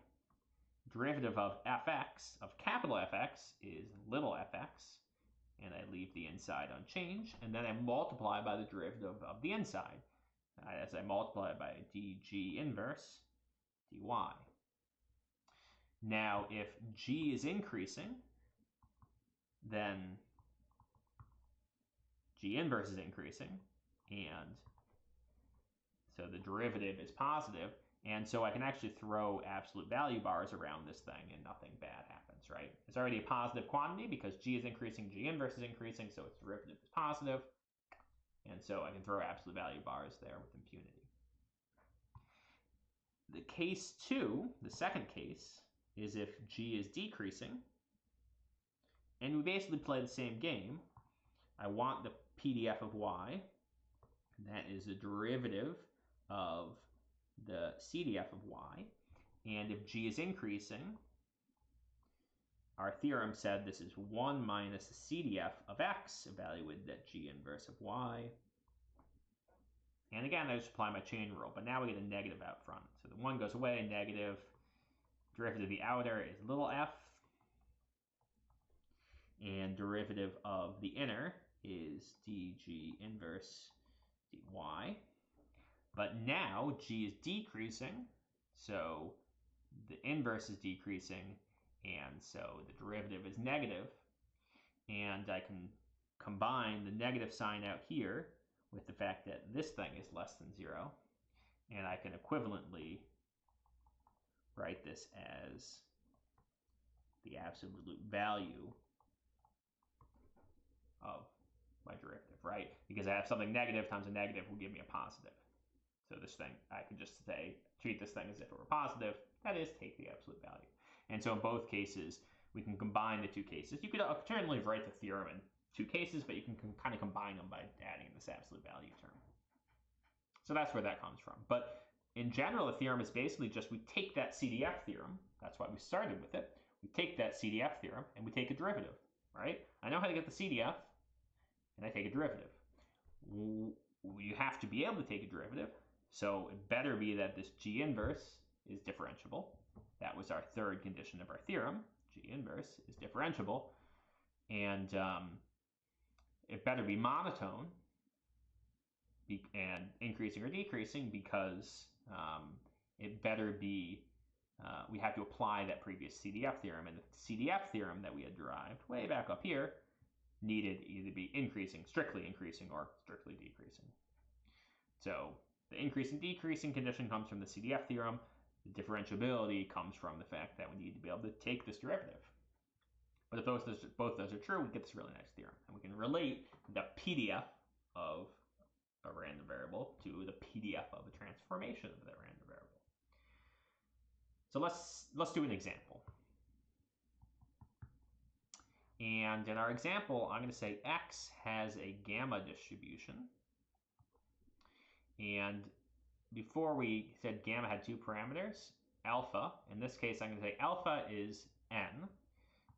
S1: Derivative of fx, of capital Fx, is little fx. And I leave the inside unchanged. And then I multiply by the derivative of the inside, as I multiply by dg inverse dy. Now, if g is increasing, then g inverse is increasing, and so the derivative is positive, and so I can actually throw absolute value bars around this thing and nothing bad happens, right? It's already a positive quantity because g is increasing, g inverse is increasing, so its derivative is positive, and so I can throw absolute value bars there with impunity. The case 2, the second case, is if g is decreasing, and we basically play the same game. I want the PDF of y, that is the derivative of the CDF of y, and if g is increasing, our theorem said this is 1 minus the CDF of x evaluated at g inverse of y. And again, I just apply my chain rule, but now we get a negative out front. So the 1 goes away, negative. Derivative of the outer is little f. And derivative of the inner is dg inverse dy. But now g is decreasing, so the inverse is decreasing, and so the derivative is negative. And I can combine the negative sign out here with the fact that this thing is less than 0. And I can equivalently write this as the absolute value of my derivative, right? Because I have something negative times a negative will give me a positive. So this thing, I can just say, treat this thing as if it were positive. That is, take the absolute value. And so in both cases, we can combine the two cases. You could alternatively write the theorem in two cases, but you can kind of combine them by adding this absolute value term. So that's where that comes from. But in general, the theorem is basically just we take that CDF theorem. That's why we started with it. We take that CDF theorem and we take a derivative, right? I know how to get the CDF, and I take a derivative. You have to be able to take a derivative, so it better be that this g inverse is differentiable. That was our third condition of our theorem. G inverse is differentiable, and it better be monotone and increasing or decreasing, because it better be we have to apply that previous Cdf theorem, and the Cdf theorem that we had derived way back up here needed either be strictly increasing, or strictly decreasing. So the increasing decreasing condition comes from the Cdf theorem. The differentiability comes from the fact that we need to be able to take this derivative. But if both those are true, we get this really nice theorem, and we can relate the PDF of a random variable to the PDF of a transformation of that random variable. So let's do an example. And in our example, I'm going to say x has a gamma distribution. And before we said gamma had two parameters, alpha. In this case, I'm going to say alpha is n.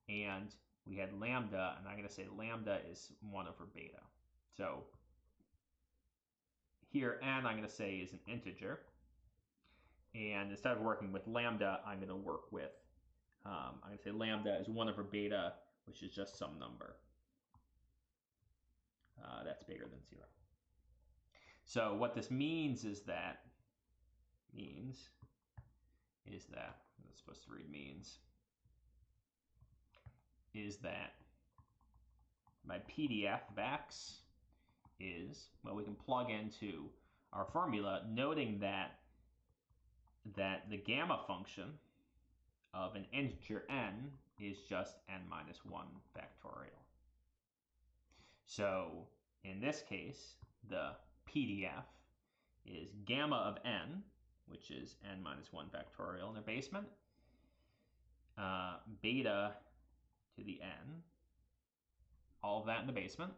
S1: And we had lambda, and I'm going to say lambda is 1 over beta. So here n, I'm going to say is an integer. And instead of working with lambda, I'm going to work with, I'm going to say lambda is 1 over beta, which is just some number that's bigger than 0. So what this means is that, I'm supposed to read means, is that my PDF of x is, well, we can plug into our formula, noting that the gamma function of an integer n is just n minus 1 factorial. So in this case, the PDF is gamma of n, which is n minus 1 factorial in the basement, beta to the n, all of that in the basement,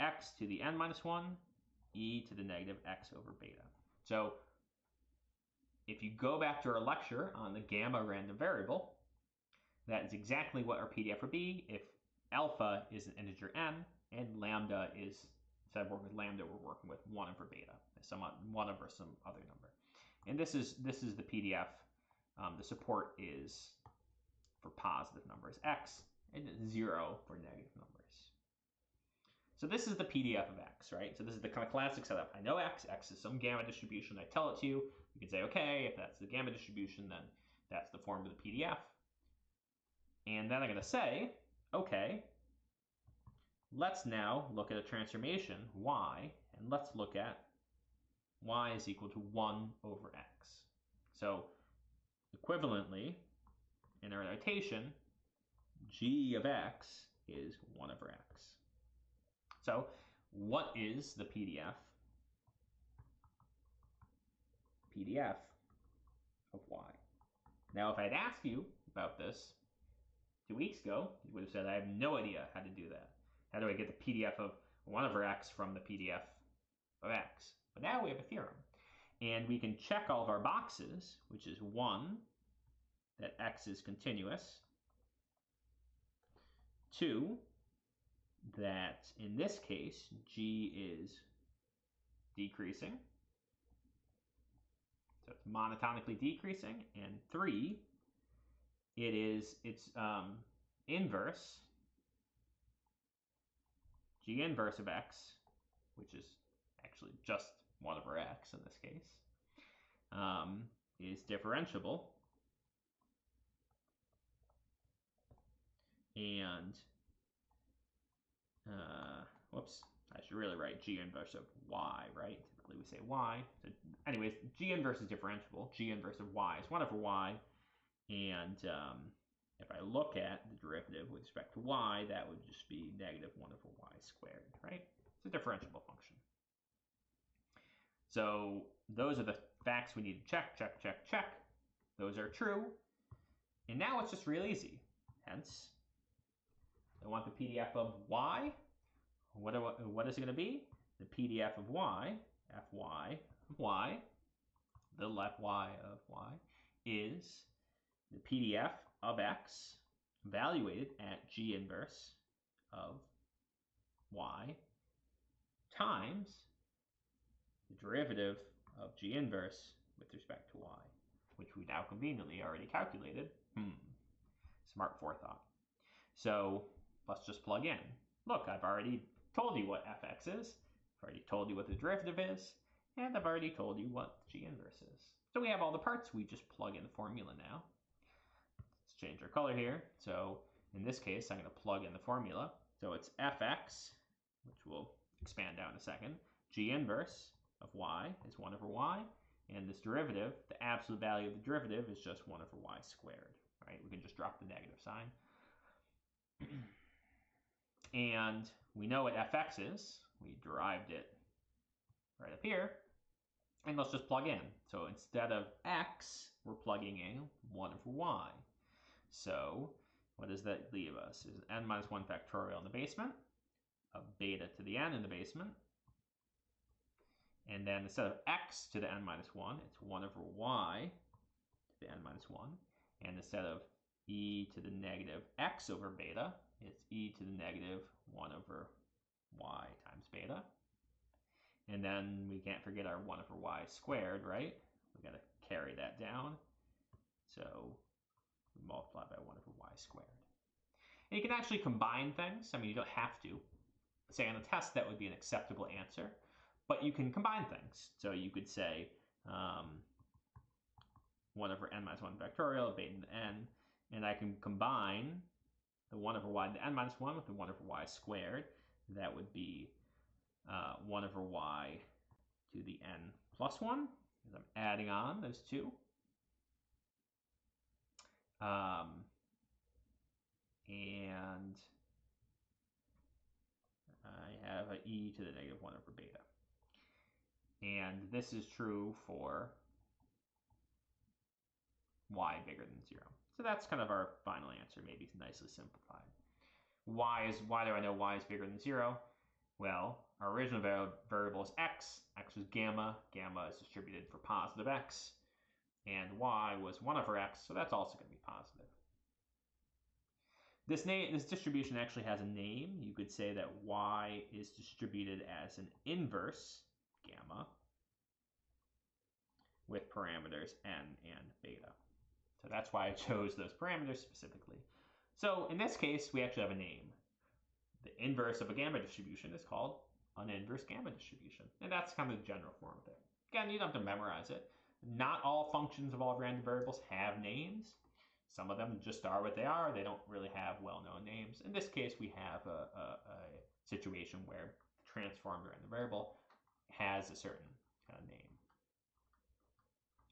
S1: x to the n minus 1, e to the negative x over beta. So if you go back to our lecture on the gamma random variable, that is exactly what our PDF would be if alpha is an integer n and lambda is, instead of working with lambda, we're working with 1 over beta, 1 over some other number. And this is the PDF. The support is for positive numbers, x, and 0 for negative numbers. So this is the PDF of x, right? So this is the kind of classic setup. I know x is some gamma distribution. I tell it to you. You can say, okay, if that's the gamma distribution, then that's the form of the PDF. And then I'm going to say, okay, let's now look at a transformation, y, and let's look at y is equal to 1 over x. So equivalently, in our notation, g of x is 1 over x. So what is the PDF of y? Now, if I'd asked you about this 2 weeks ago, you would have said, I have no idea how to do that. How do I get the PDF of 1 over x from the PDF of x? But now we have a theorem. And we can check all of our boxes, which is 1, that x is continuous, 2, that in this case, g is decreasing. So it's monotonically decreasing. And 3, its inverse, g inverse of x, which is actually just 1 over x in this case, is differentiable. And, whoops, I should really write g inverse of y, right? Typically we say y. So anyways, g inverse is differentiable. G inverse of y is 1 over y. And if I look at the derivative with respect to y, that would just be negative 1 over y squared, right? It's a differentiable function. So those are the facts we need to check, check, check, check. Those are true. And now it's just real easy. Hence, I want the PDF of y. What is it going to be? The PDF of y, fy of y, the left y of y, is the PDF of x evaluated at g inverse of y times the derivative of g inverse with respect to y, which we now conveniently already calculated. Smart forethought. So let's just plug in. Look, I've already told you what fx is, I've already told you what the derivative is, and I've already told you what g inverse is. So we have all the parts. We just plug in the formula now. Let's change our color here. So in this case, I'm going to plug in the formula. So it's fx, which we'll expand out in a second. G inverse of y is 1 over y. And this derivative, the absolute value of the derivative is just 1 over y squared. Right? We can just drop the negative sign. And we know what fx is. We derived it right up here. And let's just plug in. So instead of x, we're plugging in 1 over y. So what does that leave us? Is n minus 1 factorial in the basement of beta to the n in the basement. And then instead of x to the n minus 1, it's 1 over y to the n minus 1. And instead of e to the negative x over beta, it's e to the negative 1 over y times beta. And then we can't forget our 1 over y squared, right? We've got to carry that down. So we multiply by 1 over y squared. And you can actually combine things. I mean, you don't have to. Say on a test, that would be an acceptable answer. But you can combine things. So you could say 1 over n minus 1 factorial, beta to the n. And I can combine the 1 over y to the n minus 1 with the 1 over y squared. That would be 1 over y to the n plus 1, because I'm adding on those two. And I have an e to the negative 1 over beta. And this is true for y bigger than 0. So that's kind of our final answer, maybe nicely simplified. Why do I know y is bigger than 0? Well, our original variable is x. X was gamma. Gamma is distributed for positive x. And y was 1 over x, so that's also going to be positive. This distribution actually has a name. You could say that y is distributed as an inverse gamma with parameters n and beta. So that's why I chose those parameters specifically. So in this case, we actually have a name. The inverse of a gamma distribution is called an inverse gamma distribution. And that's kind of the general form of it. Again, you don't have to memorize it. Not all functions of all random variables have names. Some of them just are what they are. They don't really have well-known names. In this case, we have a situation where the transformed random variable has a certain kind of name.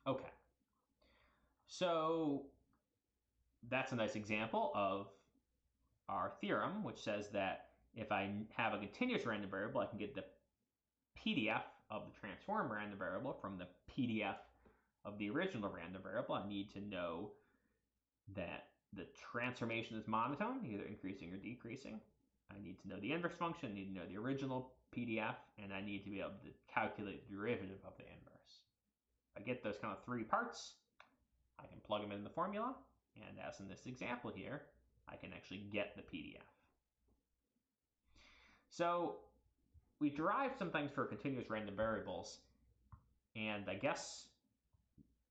S1: Okay. So that's a nice example of our theorem, which says that if I have a continuous random variable, I can get the PDF of the transformed random variable from the PDF of the original random variable. I need to know that the transformation is monotone, either increasing or decreasing. I need to know the inverse function, I need to know the original PDF, and I need to be able to calculate the derivative of the inverse. If I get those kind of three parts, I can plug them in the formula, and as in this example here, I can actually get the PDF. So we derived some things for continuous random variables, and I guess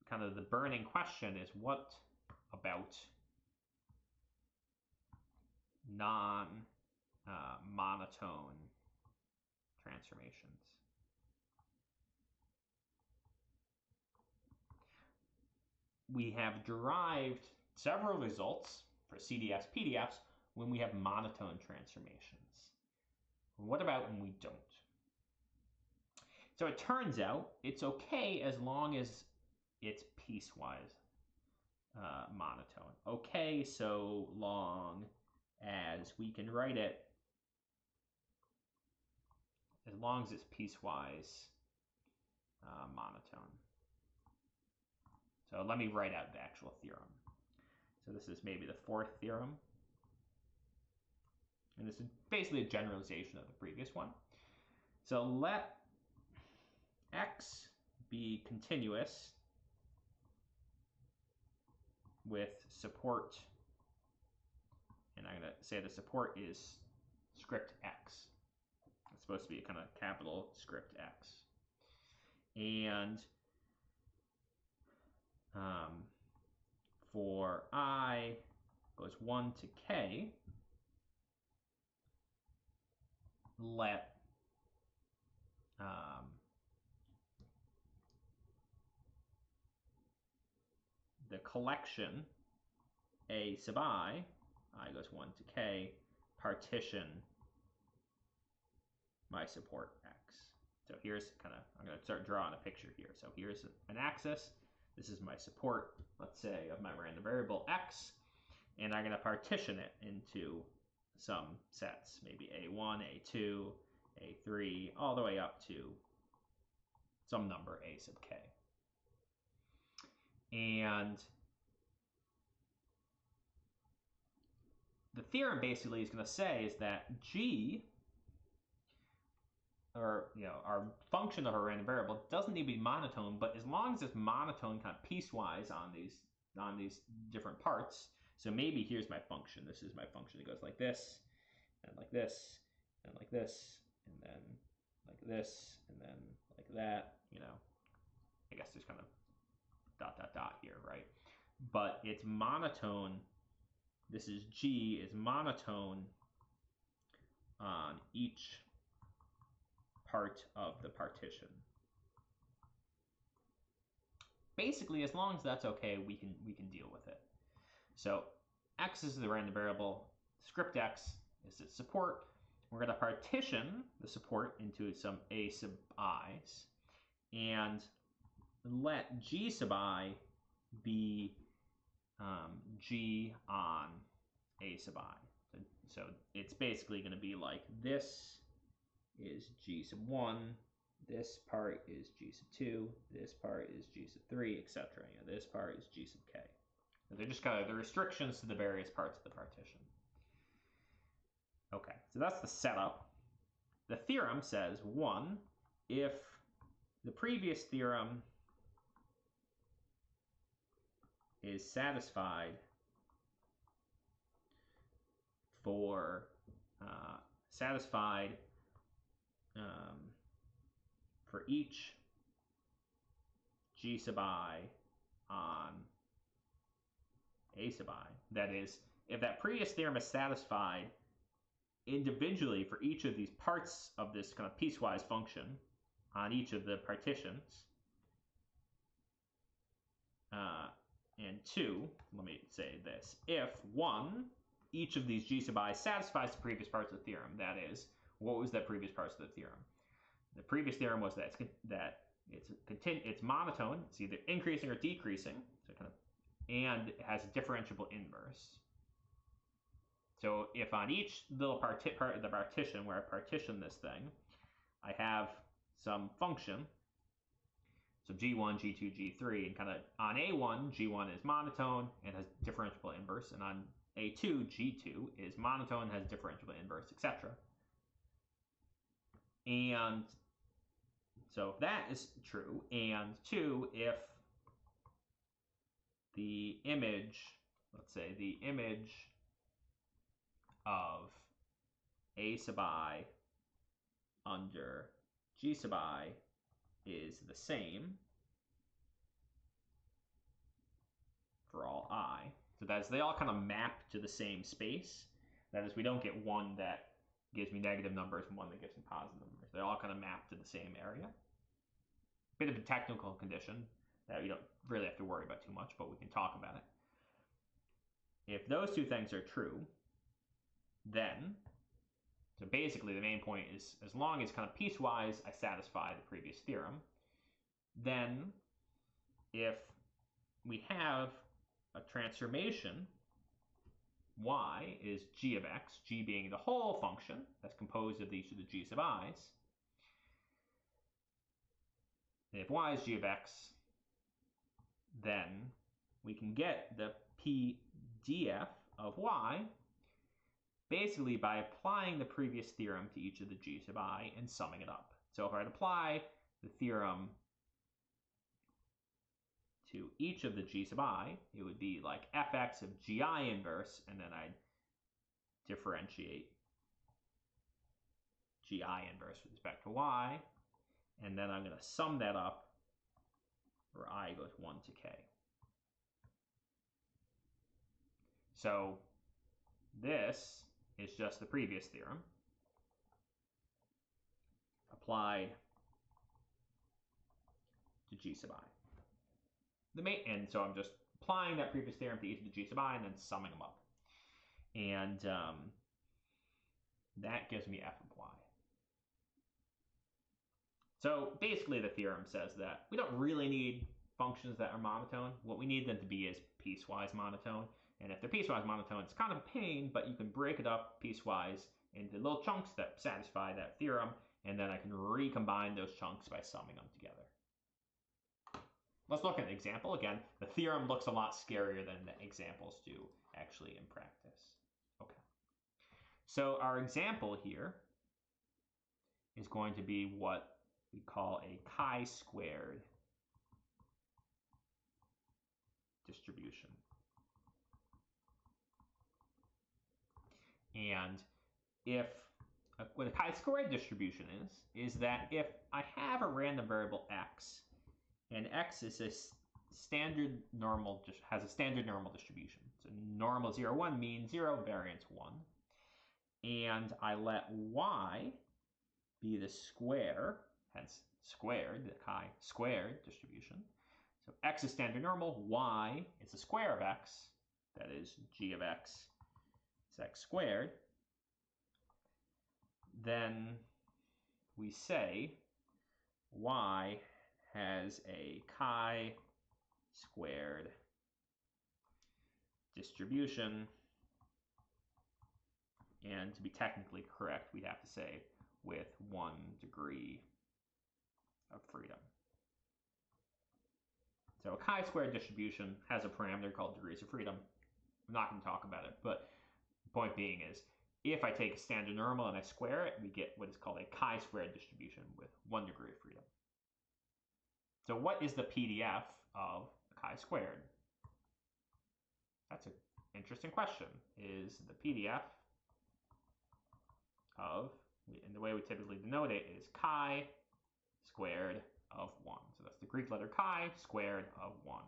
S1: kind of the burning question is, what about non-monotone transformations? We have derived several results for CDFs, PDFs when we have monotone transformations. What about when we don't? So it turns out it's okay as long as it's piecewise monotone. Okay, so long as we can write it as long as it's piecewise monotone. So let me write out the actual theorem. So this is maybe the fourth theorem. And this is basically a generalization of the previous one. So let x be continuous with support, and I'm going to say the support is script x. It's supposed to be a kind of capital script x. And for I goes 1 to k, let the collection A sub I goes 1 to k, partition my support x. So here's I'm going to start drawing a picture here. So here's an axis. This is my support, let's say, of my random variable x. And I'm going to partition it into some sets, maybe A1, A2, A3, all the way up to some number A sub k. And the theorem basically is going to say is that G, or our function of a random variable, doesn't need to be monotone, but as long as it's monotone kind of piecewise on these different parts. So maybe here's my function. This is my function. It goes like this, and like this, and like this, and then like this, and then like that. I guess there's kind of dot dot dot here, right? But it's monotone. This is G is monotone on each part of the partition. Basically, as long as that's okay, we can deal with it. So x is the random variable, script x is its support. We're going to partition the support into some A sub i's and let G sub I be G on A sub I. So it's basically going to be like this is G sub 1, this part is G sub 2, this part is G sub 3, etc. This part is G sub k. So they're just kind of the restrictions to the various parts of the partition. Okay, so that's the setup. The theorem says, 1, if the previous theorem is satisfied for each G sub I on A sub I. That is, if that previous theorem is satisfied individually for each of these parts of this kind of piecewise function on each of the partitions, and 2, let me say this, if 1, each of these G sub I satisfies the previous parts of the theorem, that is, what was that previous parts of the theorem? The previous theorem was that it's monotone, it's either increasing or decreasing, so and it has a differentiable inverse. So if on each little part of the partition where I partition this thing, I have some function, so G1, G2, G3, and on A1, G1 is monotone and has differentiable inverse, and on A2, G2 is monotone, has differentiable inverse, etc. And so if that is true, and 2, if the image, let's say the image of A sub I under G sub I is the same for all I. So that is, they all kind of map to the same space. That is, we don't get one that gives me negative numbers and one that gives me positive numbers. They all kind of map to the same area. Bit of a technical condition that we don't really have to worry about too much, but we can talk about it. If those two things are true, then, so basically the main point is, as long as kind of piecewise I satisfy the previous theorem, then if we have a transformation, y is g of x, g being the whole function that's composed of each of the g sub i's, and if y is g of x, then we can get the pdf of y basically by applying the previous theorem to each of the g sub I and summing it up. So if I apply the theorem to each of the g sub I, it would be like fx of gi inverse, and then I'd differentiate gi inverse with respect to y, and then I'm going to sum that up where I goes 1 to k. So this is just the previous theorem applied to g sub I. And so I'm just applying that previous theorem to e to the g sub I and then summing them up. And that gives me f of y. So basically the theorem says that we don't really need functions that are monotone. What we need them to be is piecewise monotone. And if they're piecewise monotone, it's kind of a pain, but you can break it up piecewise into little chunks that satisfy that theorem, and then I can recombine those chunks by summing them together. Let's look at an example. Again, the theorem looks a lot scarier than the examples do actually in practice. Okay. So our example here is going to be what we call a chi-squared distribution. And if what a chi-squared distribution is that if I have a random variable x, and x is a standard normal, just has a standard normal distribution. So normal 0, 1 mean 0, variance 1. And I let y be the square, hence squared, the chi-squared distribution. So x is standard normal, y is the square of x, that is g of x is x squared. Then we say y has a chi-squared distribution, and to be technically correct, we'd have to say with 1 degree of freedom. So a chi-squared distribution has a parameter called degrees of freedom. I'm not going to talk about it, but the point being is if I take a standard normal and I square it, we get what is called a chi-squared distribution with 1 degree of freedom. So what is the PDF of chi-squared? That's an interesting question. Is the PDF of, and the way we typically denote it is chi squared of 1. So that's the Greek letter chi squared of 1.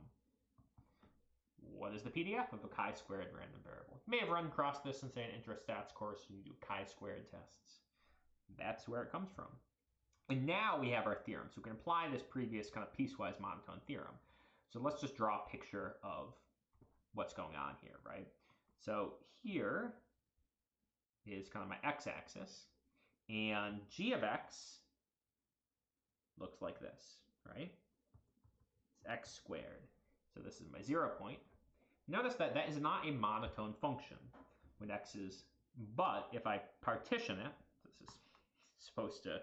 S1: What is the PDF of a chi-squared random variable? You may have run across this in, say, an intro-stats course. You do chi-squared tests. That's where it comes from. And now we have our theorem. So we can apply this previous kind of piecewise monotone theorem. So let's just draw a picture of what's going on here, right? So here is kind of my x-axis, and g of x looks like this, right? It's x squared. So this is my 0 point. Notice that that is not a monotone function when x is, but if I partition it, this is supposed to,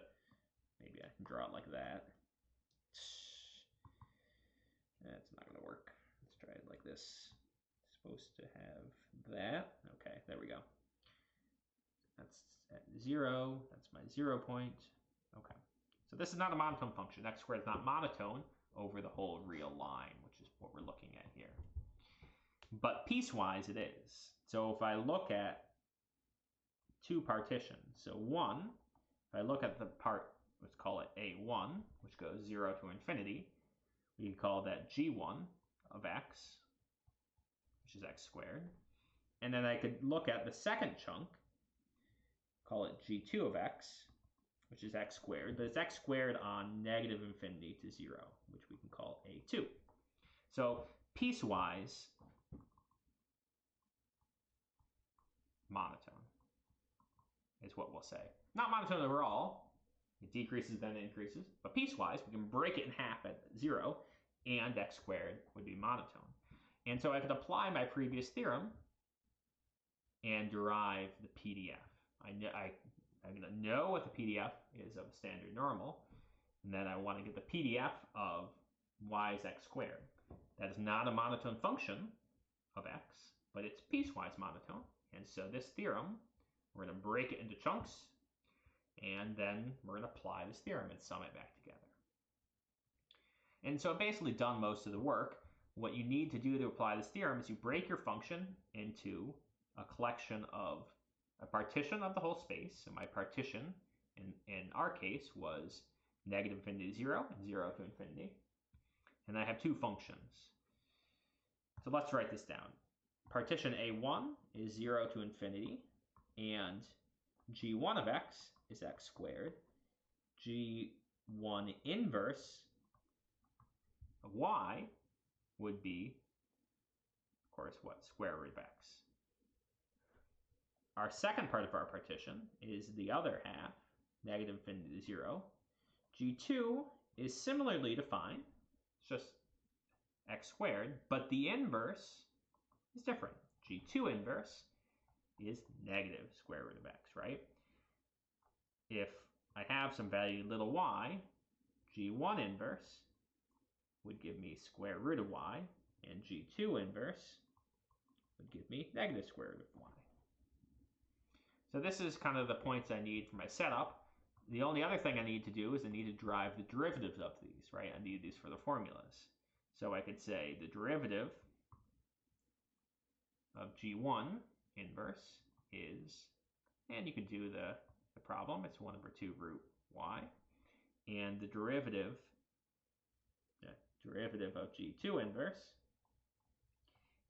S1: maybe I can draw it like that. That's not going to work. Let's try it like this. It's supposed to have that. Okay, there we go. That's at 0. That's my 0 point. Okay. So this is not a monotone function. X squared is not monotone over the whole real line, which is what we're looking at here. But piecewise it is. So if I look at two partitions, so one, if I look at the part, let's call it A1, which goes 0 to infinity, we can call that G1 of x, which is x squared. And then I could look at the second chunk, call it G2 of x, which is x squared, but it's x squared on negative infinity to 0, which we can call A2. So piecewise monotone is what we'll say. Not monotone overall, it decreases then increases, but piecewise we can break it in half at 0, and x squared would be monotone. And so I could apply my previous theorem and derive the PDF. I'm going to know what the PDF is of a standard normal, and then I want to get the PDF of y is x squared. That is not a monotone function of x, but it's piecewise monotone. And so this theorem, we're going to break it into chunks, and then we're going to apply this theorem and sum it back together. And so I've basically done most of the work. What you need to do to apply this theorem is you break your function into a collection of a partition of the whole space. So my partition in our case was negative infinity to 0 and 0 to infinity. And I have two functions. So let's write this down. Partition A1 is 0 to infinity, and G1 of x is x squared. G1 inverse of y would be course, what? Square root of x. Our second part of our partition is the other half, negative infinity to 0. G2 is similarly defined. It's just x squared, but the inverse is different. G2 inverse is negative square root of x, right? If I have some value little y, G1 inverse would give me square root of y, and G2 inverse would give me negative square root of y. So this is kind of the points I need for my setup. The only other thing I need to do is I need to derive the derivatives of these, right? I need these for the formulas. So I could say the derivative of G1 inverse is, and you can do the problem, it's 1 over 2 root y. And the derivative of G2 inverse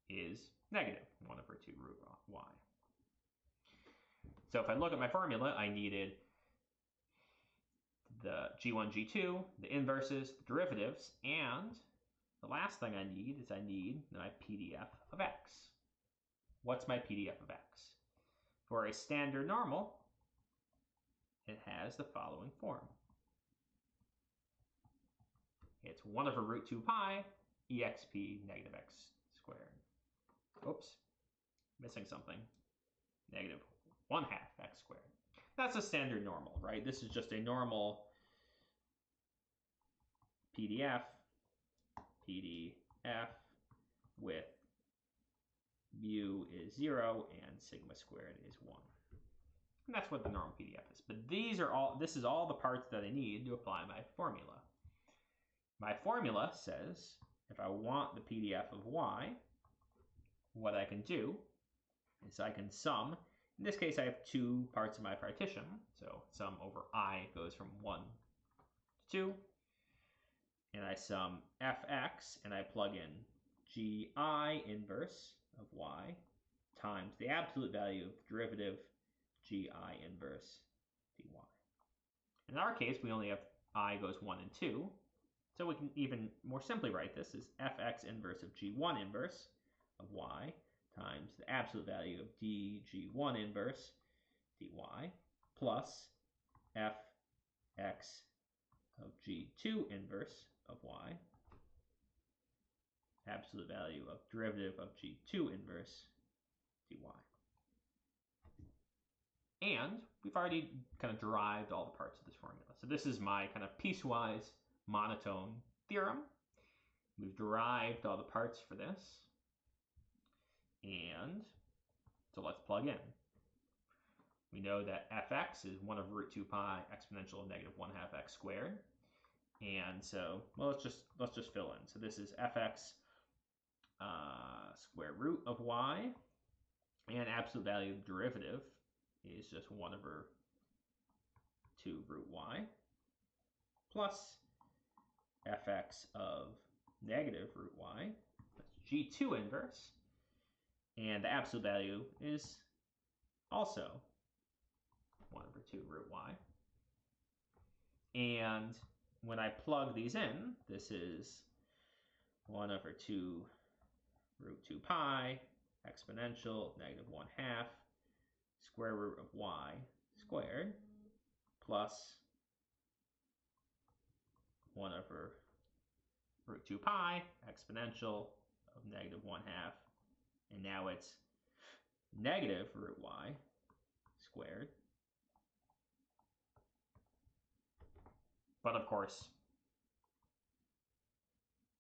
S1: is negative 1 over 2 root y. So if I look at my formula, I needed the G1, G2, the inverses, the derivatives, and the last thing I need is I need my PDF of x. What's my PDF of x? For a standard normal, it has the following form. It's 1 over root 2 pi exp negative x squared. Oops, missing something. Negative 1/2 x squared. That's a standard normal, right? This is just a normal PDF with mu is 0 and sigma squared is 1. And that's what the normal PDF is. But this is all the parts that I need to apply my formula. My formula says if I want the PDF of y, what I can do is I can sum. In this case, I have two parts of my partition. So sum over I goes from 1 to 2. And I sum fx, and I plug in gi inverse of y times the absolute value of the derivative gi inverse dy. In our case, we only have I goes 1 and 2. So we can even more simply write this as fx inverse of g1 inverse of y times the absolute value of dg1 inverse dy plus fx of g2 inverse of y, absolute value of derivative of g2 inverse dy. And we've already kind of derived all the parts of this formula. So this is my kind of piecewise monotone theorem. We've derived all the parts for this. And so let's plug in. We know that fx is 1 over root 2 pi exponential of negative 1/2 x squared. And so, well, let's just fill in. So this is fx square root of y, and absolute value of the derivative is just 1 over 2 root y, plus fx of negative root y, that's g2 inverse, and the absolute value is also 1 over 2 root y. And when I plug these in, this is 1 over 2 root 2 pi exponential negative 1/2 square root of y squared plus 1 over root 2 pi exponential of negative 1/2, and now it's negative root y squared. But of course,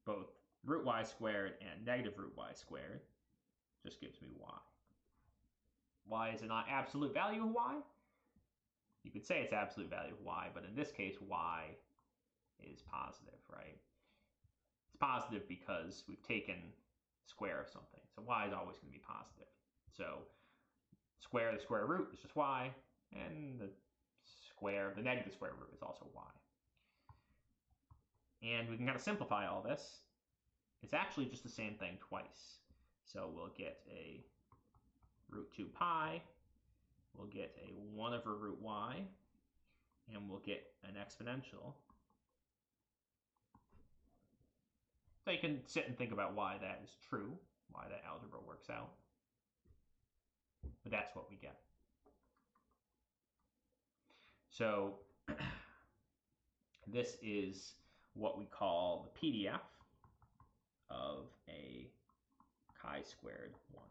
S1: both root y squared and negative root y squared just gives me y. Y is not absolute value of y. You could say it's absolute value of y, but in this case, y is positive, right? It's positive because we've taken square of something. So y is always going to be positive. So the square root is just y, and the negative square root is also y. And we can kind of simplify all this. It's actually just the same thing twice. So we'll get a root 2 pi, we'll get a 1 over root y, and we'll get an exponential. So you can sit and think about why that is true, why that algebra works out. But that's what we get. So this is what we call the PDF of a chi-squared 1.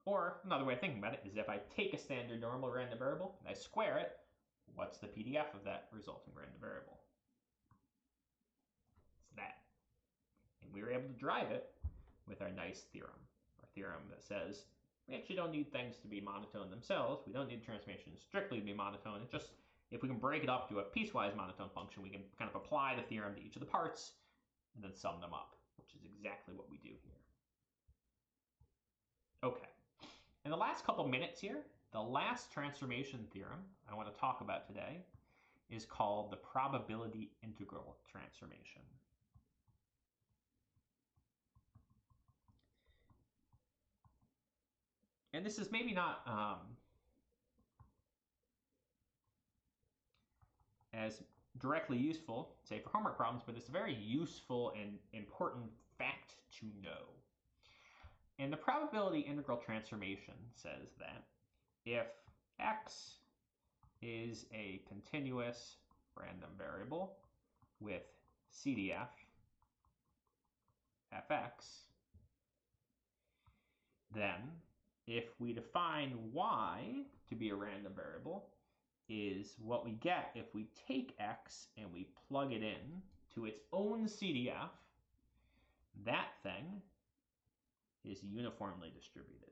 S1: Or another way of thinking about it is if I take a standard normal random variable and I square it, what's the PDF of that resulting random variable? It's that. And we were able to drive it with our nice theorem. Our theorem that says we actually don't need things to be monotone themselves. We don't need transformations strictly to be monotone. It's just if we can break it up to a piecewise monotone function, we can kind of apply the theorem to each of the parts and then sum them up, which is exactly what we do here. Okay. In the last couple minutes here, the last transformation theorem I want to talk about today is called the probability integral transformation. And this is maybe not as directly useful, say, for homework problems, but it's a very useful and important fact to know. And the probability integral transformation says that if x is a continuous random variable with Cdf fx, then if we define y to be a random variable, is what we get if we take x and we plug it in to its own CDF, that thing is uniformly distributed.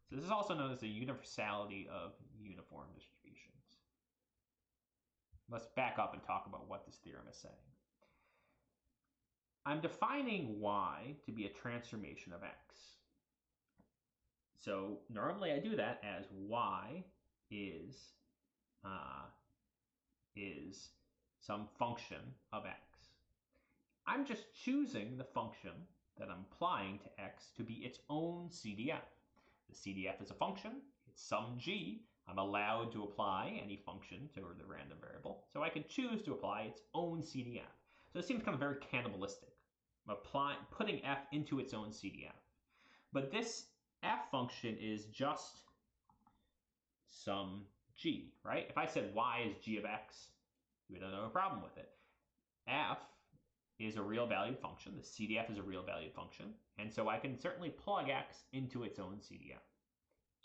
S1: So this is also known as the universality of uniform distributions. Let's back up and talk about what this theorem is saying. I'm defining y to be a transformation of x. So normally I do that as y is some function of x. I'm just choosing the function that I'm applying to x to be its own CDF. The CDF is a function, it's some g. I'm allowed to apply any function to the random variable, so I can choose to apply its own CDF. So it seems kind of very cannibalistic, putting f into its own CDF. But this f function is just some g, right? If I said y is g of x, we don't have a problem with it. F is a real valued function. The CDF is a real valued function. And so I can certainly plug x into its own CDF.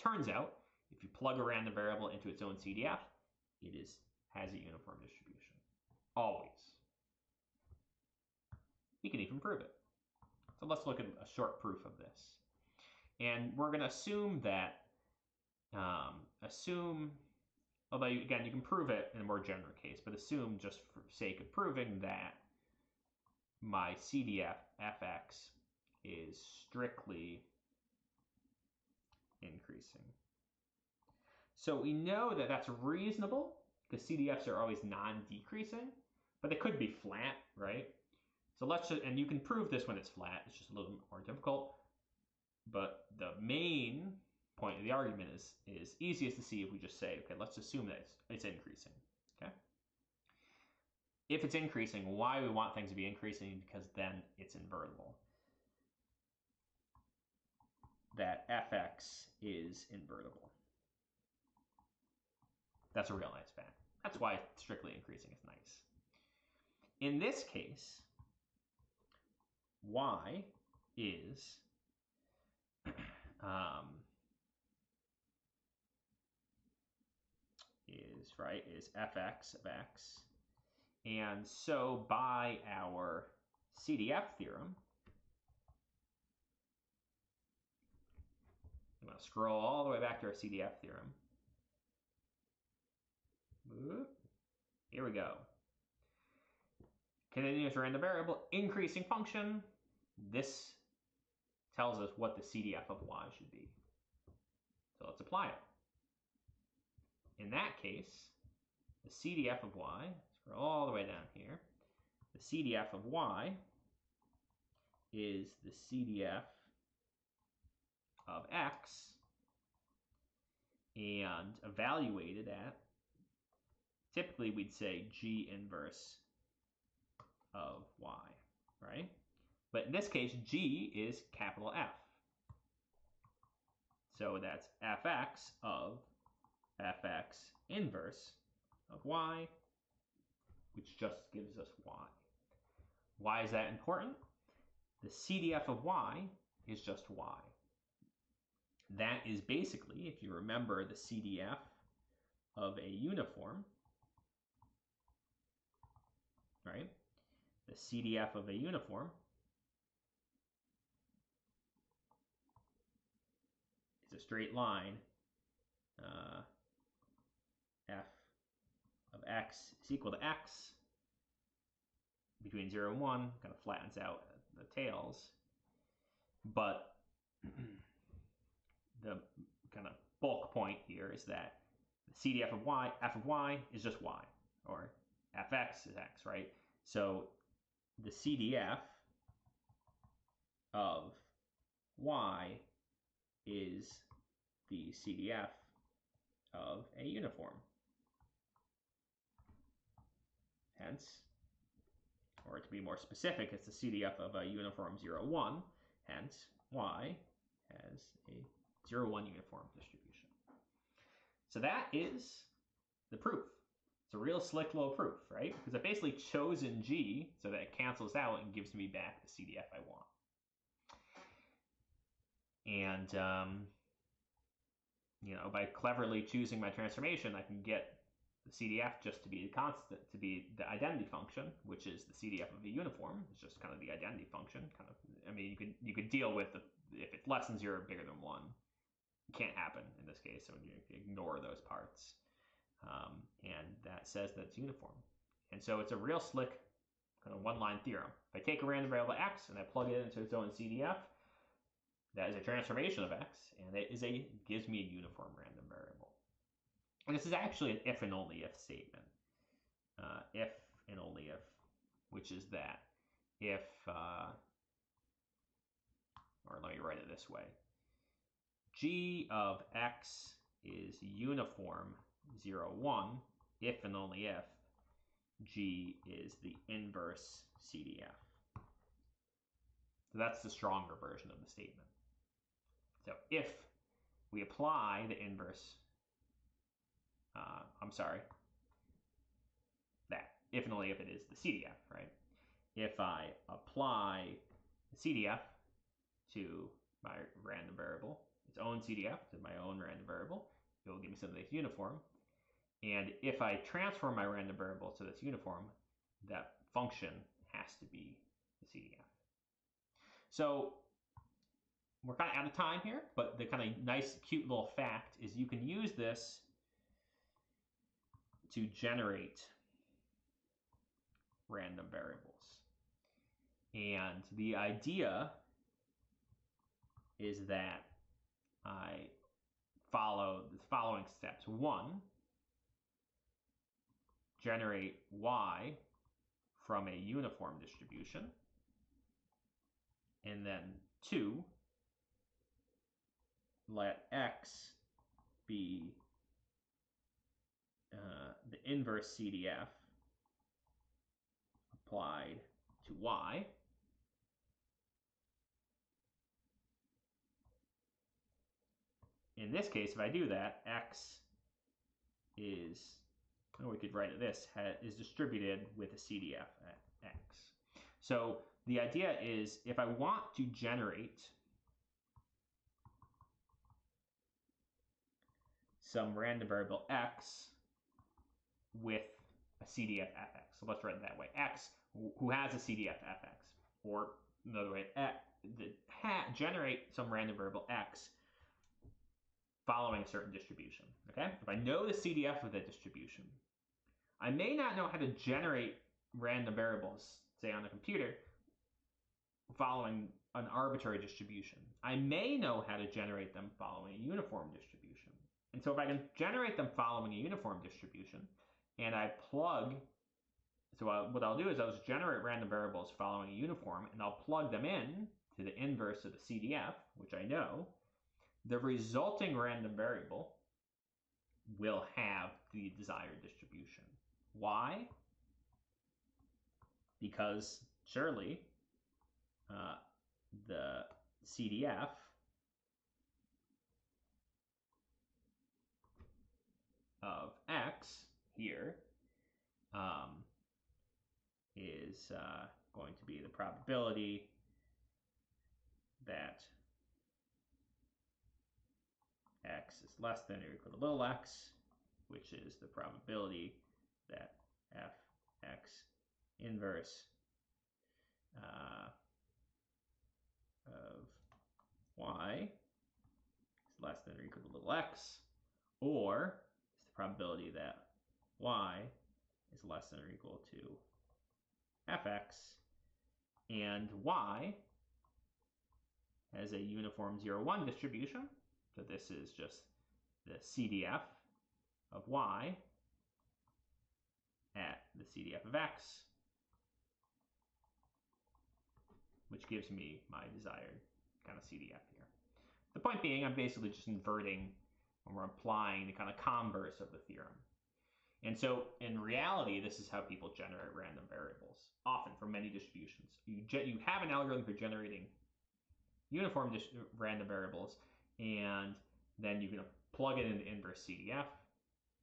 S1: Turns out, if you plug a random variable into its own CDF, it has a uniform distribution. Always. You can even prove it. So let's look at a short proof of this. And we're going to assume that, although again, you can prove it in a more general case, but assume just for sake of proving that my CDF fx is strictly increasing. So we know that that's reasonable because CDFs are always non-decreasing, but they could be flat, right? So let's just, and you can prove this when it's flat, it's just a little bit more difficult. But the main point of the argument is easiest to see if we just say, okay, let's assume that it's increasing, okay? If it's increasing, why we want things to be increasing? Because then it's invertible. That fx is invertible. That's a real nice fact. That's why strictly increasing is nice. In this case, y is fx of x. And so by our CDF theorem, I'm going to scroll all the way back to our CDF theorem. Here we go. Continuous random variable, increasing function. This tells us what the CDF of y should be. So let's apply it. In that case, the CDF of y, scroll all the way down here, the CDF of y is the CDF of x and evaluated at, typically we'd say g inverse of y, right? But in this case, G is capital F. So that's fx of fx inverse of y, which just gives us y. Why is that important? The CDF of y is just y. That is basically, if you remember the CDF of a uniform, right? The CDF of a uniform is a straight line. F of x is equal to x between 0 and 1, kind of flattens out the tails. But the kind of bulk point here is that the CDF of y, f of y is just y, or fx is x, right? So the CDF of y is the CDF of a uniform. Hence, or to be more specific, it's the CDF of a uniform 0, 1. Hence, y has a 0, 1 uniform distribution. So that is the proof. It's a real slick little proof, right? Because I've basically chosen G so that it cancels out and gives me back the CDF I want. And, you know, by cleverly choosing my transformation, I can get the CDF just to be a constant, to be the identity function, which is the CDF of a uniform. It's just kind of the identity function. Kind of, I mean, you could deal with if it's less than 0, bigger than 1. It can't happen in this case, so you ignore those parts. And that says that it's uniform. And so it's a real slick kind of one-line theorem. If I take a random variable x and I plug it into its own CDF, that is a transformation of x, and it gives me a uniform random variable. And this is actually an if and only if statement. If and only if, which is that if, or let me write it this way, G of x is uniform 0, 1, if and only if G is the inverse CDF. So that's the stronger version of the statement. So if we apply the inverse, if and only if it is the CDF, right? If I apply the CDF to my random variable, its own CDF to my own random variable, it will give me something that's uniform. And if I transform my random variable to this uniform, that function has to be the CDF. So we're kind of out of time here, but the kind of nice, cute little fact is you can use this to generate random variables. And the idea is that I follow the following steps. 1, generate y from a uniform distribution. And then 2, let x be the inverse CDF applied to y. In this case, if I do that, x is, or we could write it this, is distributed with a CDF at x. So the idea is if I want to generate some random variable x with a CDF fx. So let's write it that way. X who has a CDF fx. Or another way, generate some random variable x following a certain distribution. Okay? If I know the CDF of that distribution, I may not know how to generate random variables, say on a computer, following an arbitrary distribution. I may know how to generate them following a uniform distribution. And so if I can generate them following a uniform distribution, and I plug, so what I'll do is I'll just generate random variables following a uniform, and I'll plug them in to the inverse of the CDF, which I know, the resulting random variable will have the desired distribution. Why? Because surely the CDF of x here is going to be the probability that x is less than or equal to little x, which is the probability that fx inverse of y is less than or equal to little x, or it's the probability that y is less than or equal to fx, and y has a uniform 0, 1 distribution. So this is just the CDF of y at the CDF of x, which gives me my desired kind of CDF here. The point being, I'm basically just inverting when we're applying the kind of converse of the theorem. And so in reality, this is how people generate random variables, often for many distributions. You have an algorithm for generating uniform random variables, and then you can plug it into inverse CDF,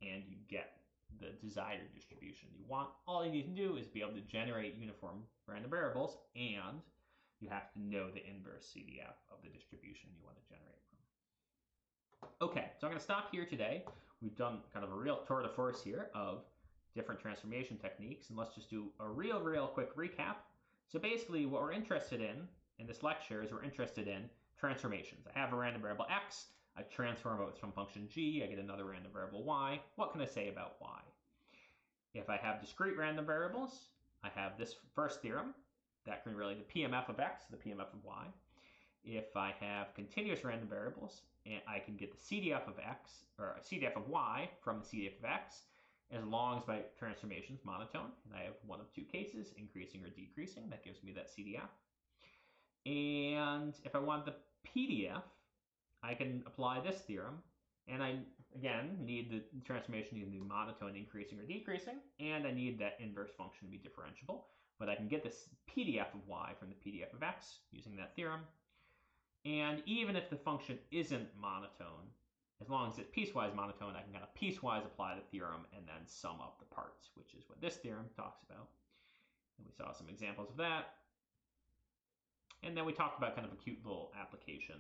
S1: and you get the desired distribution you want. All you need to do is be able to generate uniform random variables, and you have to know the inverse CDF of the distribution you want to generate from. Okay, so I'm going to stop here today. We've done kind of a real tour de force here of different transformation techniques, and let's just do a real quick recap. So basically what we're interested in this lecture is we're interested in transformations. I have a random variable x, I transform it from function g, I get another random variable y. What can I say about y? If I have discrete random variables, I have this first theorem that can relate the PMF of x, the PMF of y. If I have continuous random variables, and I can get the CDF of x, or CDF of y from the CDF of x, as long as my transformation is monotone, and I have one of two cases, increasing or decreasing, that gives me that CDF. And if I want the PDF, I can apply this theorem, and I, again, need the transformation to be monotone, increasing or decreasing, and I need that inverse function to be differentiable, but I can get this PDF of y from the PDF of x using that theorem. And even if the function isn't monotone, as long as it's piecewise monotone, I can kind of piecewise apply the theorem and then sum up the parts, which is what this theorem talks about. And we saw some examples of that. And then we talked about kind of a cute little application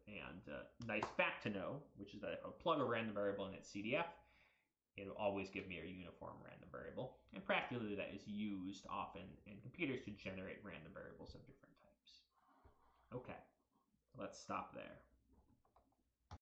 S1: and nice fact to know, which is that if I plug a random variable in its CDF, it'll always give me a uniform random variable. And practically that is used often in computers to generate random variables of different types. Okay, let's stop there.